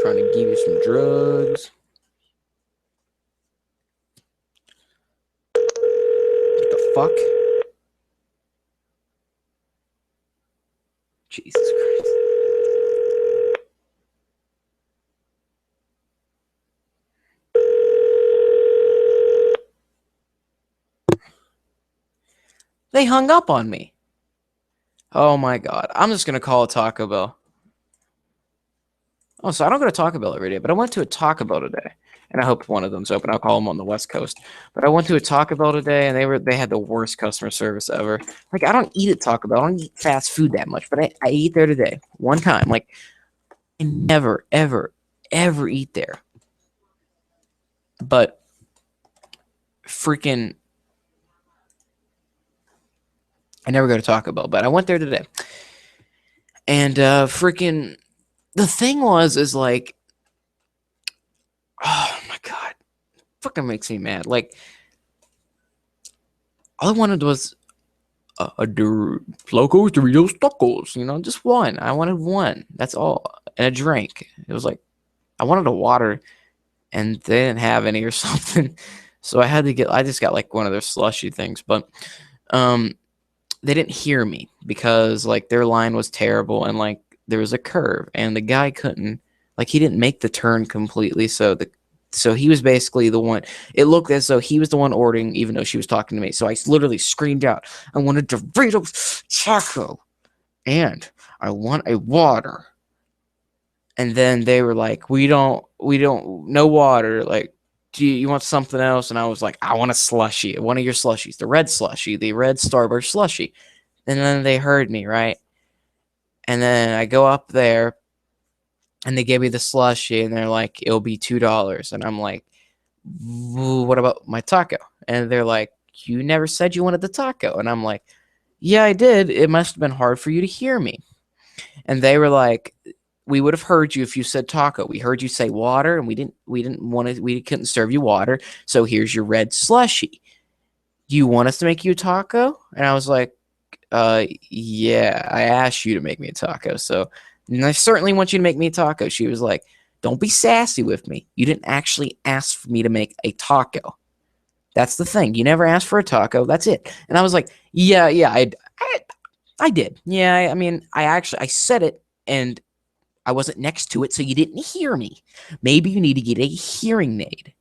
Trying to give you some drugs. What the fuck? Jesus Christ. They hung up on me. Oh my God. I'm just going to call a Taco Bell. Oh, so I don't go to Taco Bell every day, but I went to a Taco Bell today, and I hope one of them's open. I'll call them on the West Coast. But I went to a Taco Bell today, and they had the worst customer service ever. Like, I don't eat at Taco Bell. I don't eat fast food that much, but I eat there today. One time. Like, I never, ever, ever eat there. But freaking, I never go to Taco Bell, but I went there today. And freaking, the thing is like, oh my God, fucking makes me mad. Like, all I wanted was a Locos Doritos Tacos, just one. I wanted one. That's all. And a drink. It was like, I wanted a water, and they didn't have any or something. So I just got like one of their slushy things, but they didn't hear me because like their line was terrible and like there was a curve and the guy couldn't, like, he didn't make the turn completely. So he was basically the one. It looked as though he was the one ordering, even though she was talking to me. So I literally screamed out, I want a Doritos Taco and I want a water. And then they were like, we don't, no water. Like, do you want something else? And I was like, I want a slushie, one of your slushies, the red slushie, the red Starburst slushie. And then they heard me, right? And then I go up there and they gave me the slushie and they're like, it'll be $2. And I'm like, what about my taco? And they're like, you never said you wanted the taco. And I'm like, yeah, I did. It must have been hard for you to hear me. And they were like, we would have heard you if you said taco. We heard you say water, and we couldn't serve you water. So here's your red slushie. Do you want us to make you a taco? And I was like, yeah, I asked you to make me a taco. So, and I certainly want you to make me a taco. She was like, don't be sassy with me. You didn't actually ask for me to make a taco. That's the thing. You never asked for a taco. That's it. And I was like, yeah, I did. Yeah, I mean, I said it, and I wasn't next to it, so you didn't hear me. Maybe you need to get a hearing aid.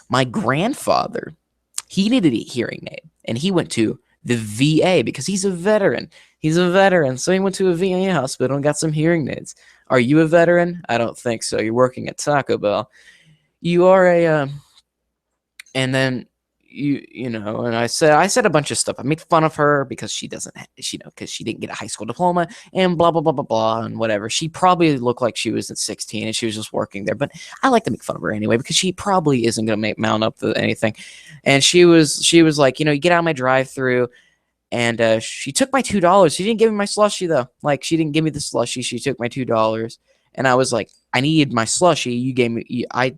My grandfather, he needed a hearing aid, and he went to the VA because he's a veteran. He's a veteran, so he went to a VA hospital and got some hearing aids. Are you a veteran? I don't think so. You're working at Taco Bell. You are a, and then you know, and I said a bunch of stuff. I made fun of her because she doesn't, because she didn't get a high school diploma and blah blah blah blah blah and whatever. She probably looked like she was at 16 and she was just working there. But I like to make fun of her anyway because she probably isn't gonna mount up to anything. And she was like, you get out of my drive-through. And she took my $2. She didn't give me my slushie though. Like, she didn't give me the slushie. She took my $2. And I was like, I needed my slushie. You gave me, I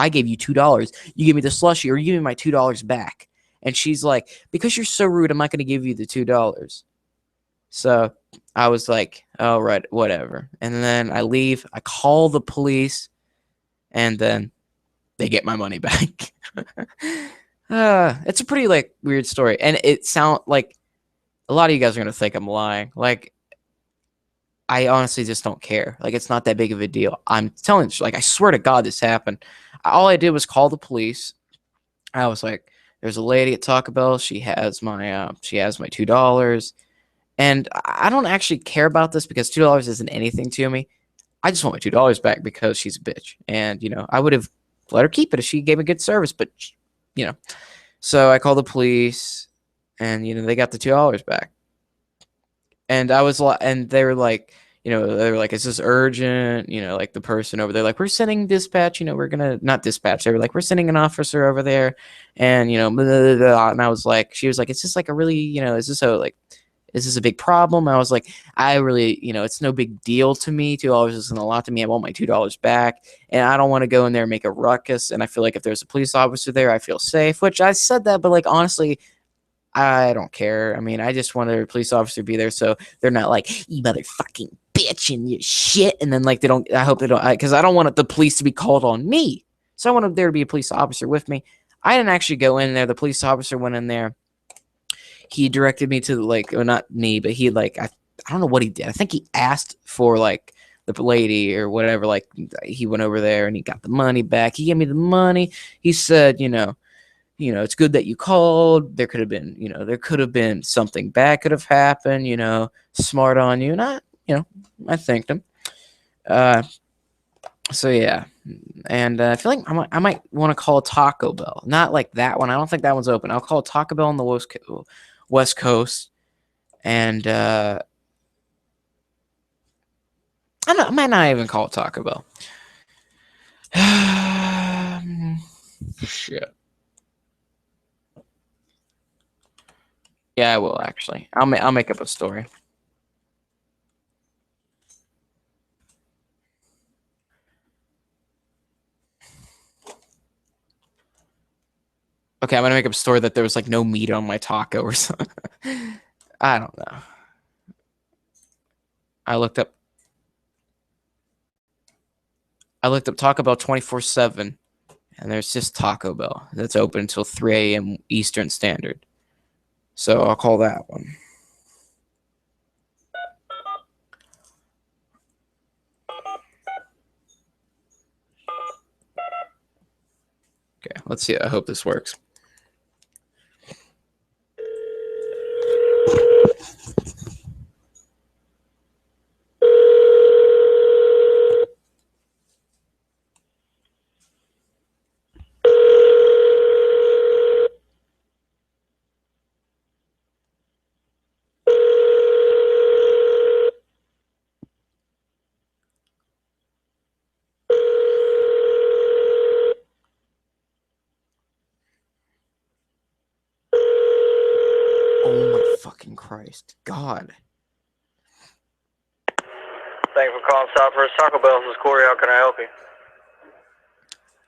gave you $2. You give me the slushie, or you give me my $2 back. And she's like, because you're so rude, I'm not going to give you the $2. So I was like, all right, whatever. And then I leave. I call the police, and then they get my money back. It's a pretty like weird story, and it sound like a lot of you guys are gonna think I'm lying. Like, I honestly just don't care. Like, it's not that big of a deal. I'm telling you, like, I swear to God, this happened. All I did was call the police. I was like, "There's a lady at Taco Bell. She has my $2." And I don't actually care about this because $2 isn't anything to me. I just want my $2 back because she's a bitch. And I would have let her keep it if she gave me good service. But so I called the police, and they got the $2 back. And I was like, and they were like, is this urgent? Like, the person over there, like, we're sending dispatch, we're gonna not dispatch. They were like, we're sending an officer over there, and blah, blah, blah. And I was like, she was like, is this like a really, is this a big problem? I was like, I really, it's no big deal to me. $2 isn't a lot to me. I want my $2 back, and I don't want to go in there and make a ruckus. And I feel like if there's a police officer there, I feel safe. Which I said that, but like, honestly, I don't care. I mean, I just want a police officer to be there so they're not like, you motherfucking bitch and you shit. And then, like, I hope they don't, because I don't want the police to be called on me. So I wanted there to be a police officer with me. I didn't actually go in there. The police officer went in there. He directed me to, like, well, not me, but he, like, I don't know what he did. I think he asked for, like, the lady or whatever. Like, he went over there and he got the money back. He gave me the money. He said, it's good that you called. There could have been something bad could have happened, smart on you. And I thanked him. So yeah. And I feel like I might want to call Taco Bell. Not like that one. I don't think that one's open. I'll call Taco Bell on the West Coast. And I might not even call Taco Bell. Shit. Yeah, I will actually. I'll make up a story. Okay, I'm gonna make up a story that there was like no meat on my taco or something. I don't know. I looked up Taco Bell 24/7, and there's just Taco Bell that's open until 3 a.m. Eastern Standard. So I'll call that one. Okay, let's see. I hope this works. Oh my fucking Christ. God. Thanks for calling Southwest Taco Bell. This is Corey. How can I help you?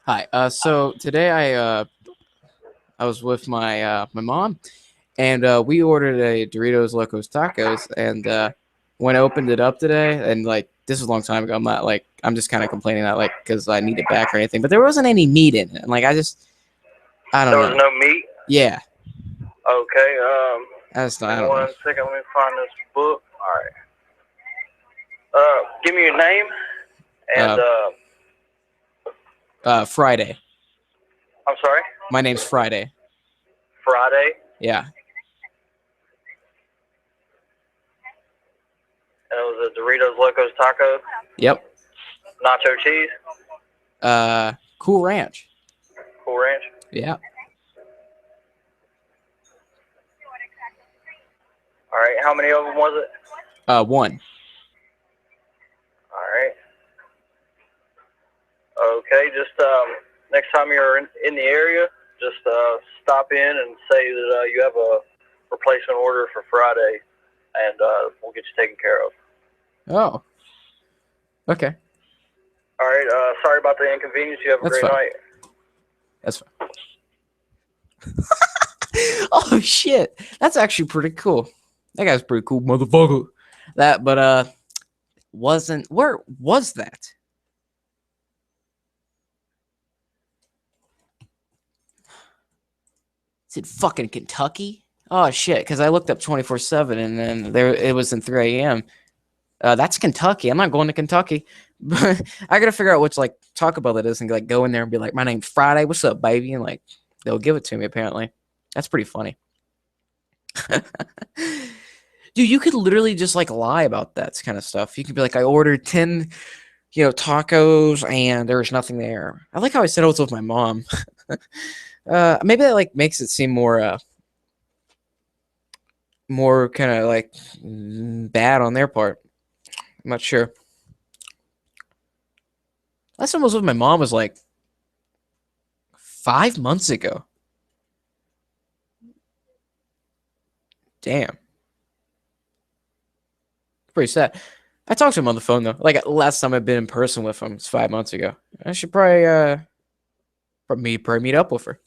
Hi. So today I was with my mom, and we ordered a Doritos Locos Tacos, and when I opened it up today, and like, this was a long time ago, I'm just kind of complaining that, like, because I need it back or anything, but there wasn't any meat in it, and like, I don't know. There was no meat? Yeah. Okay, I don't know. one second, let me find this book. Alright. Give me your name. And, Friday. I'm sorry? My name's Friday. Friday? Yeah. And it was a Doritos Locos Taco? Yep. Nacho cheese? Cool Ranch. Cool Ranch? Yeah. All right. How many of them was it? One. All right. Okay. Just next time you're in the area, just stop in and say that you have a replacement order for Friday, and we'll get you taken care of. Oh. Okay. All right. Sorry about the inconvenience. You have a That's great fine. night. That's fine. Oh shit. That's actually pretty cool. That guy's pretty cool, motherfucker. But wasn't where was that? Is it fucking Kentucky? Oh shit, because I looked up 24/7 and then there it was in 3 a.m. That's Kentucky. I'm not going to Kentucky. But I gotta figure out which like Taco Bell that is and like go in there and be like, my name's Friday, what's up, baby? And like they'll give it to me apparently. That's pretty funny. Dude, you could literally just like lie about that kind of stuff. You could be like, I ordered 10, tacos and there's nothing there. I like how I said it was with my mom. Maybe that like makes it seem more kind of like bad on their part. I'm not sure. Last time I was with my mom was like 5 months ago. Damn. Pretty sad. I talked to him on the phone though. Like last time I've been in person with him was 5 months ago. I should probably meet up with her.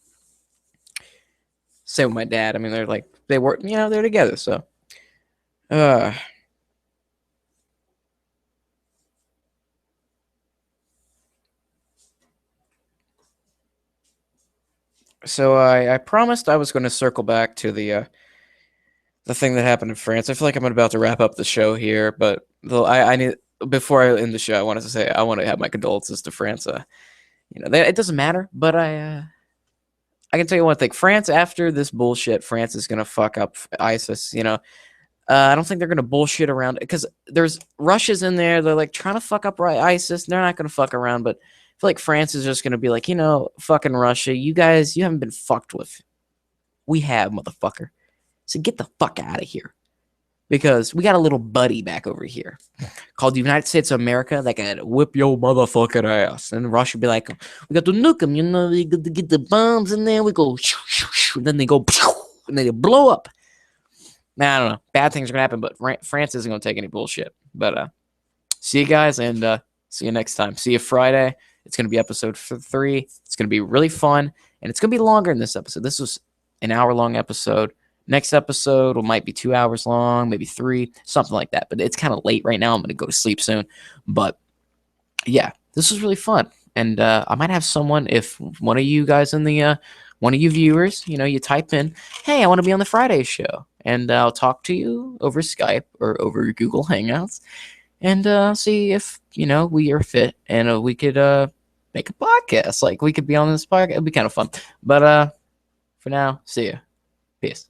Same with my dad. I mean, they're like they work, they're together. So, uh, so I promised I was going to circle back to the thing that happened in France. I feel like I'm about to wrap up the show here, but I need before I end the show, I wanted to say I want to have my condolences to France. It doesn't matter, but I can tell you one thing: France, after this bullshit, France is gonna fuck up ISIS. I don't think they're gonna bullshit around because there's Russia's in there. They're like trying to fuck up ISIS. They're not gonna fuck around, but I feel like France is just gonna be like, fucking Russia. You guys, you haven't been fucked with. We have, motherfucker. So get the fuck out of here. Because we got a little buddy back over here called the United States of America that can whip your motherfucking ass. And Russia be like, we got to nuke them, we got to get the bombs in there. We go, and then they go, and then they blow up. Nah, I don't know. Bad things are going to happen, but France isn't going to take any bullshit. But see you guys, and see you next time. See you Friday. It's going to be episode 3. It's going to be really fun, and it's going to be longer than this episode. This was an hour-long episode. Next episode might be 2 hours long, maybe 3, something like that. But it's kind of late right now. I'm going to go to sleep soon. But yeah, this was really fun. And I might have someone, if one of you guys in the, one of you viewers, you type in, hey, I want to be on the Friday show. And I'll talk to you over Skype or over Google Hangouts. And see if, we are fit and we could make a podcast. Like we could be on this podcast. It'd be kind of fun. But for now, see ya. Peace.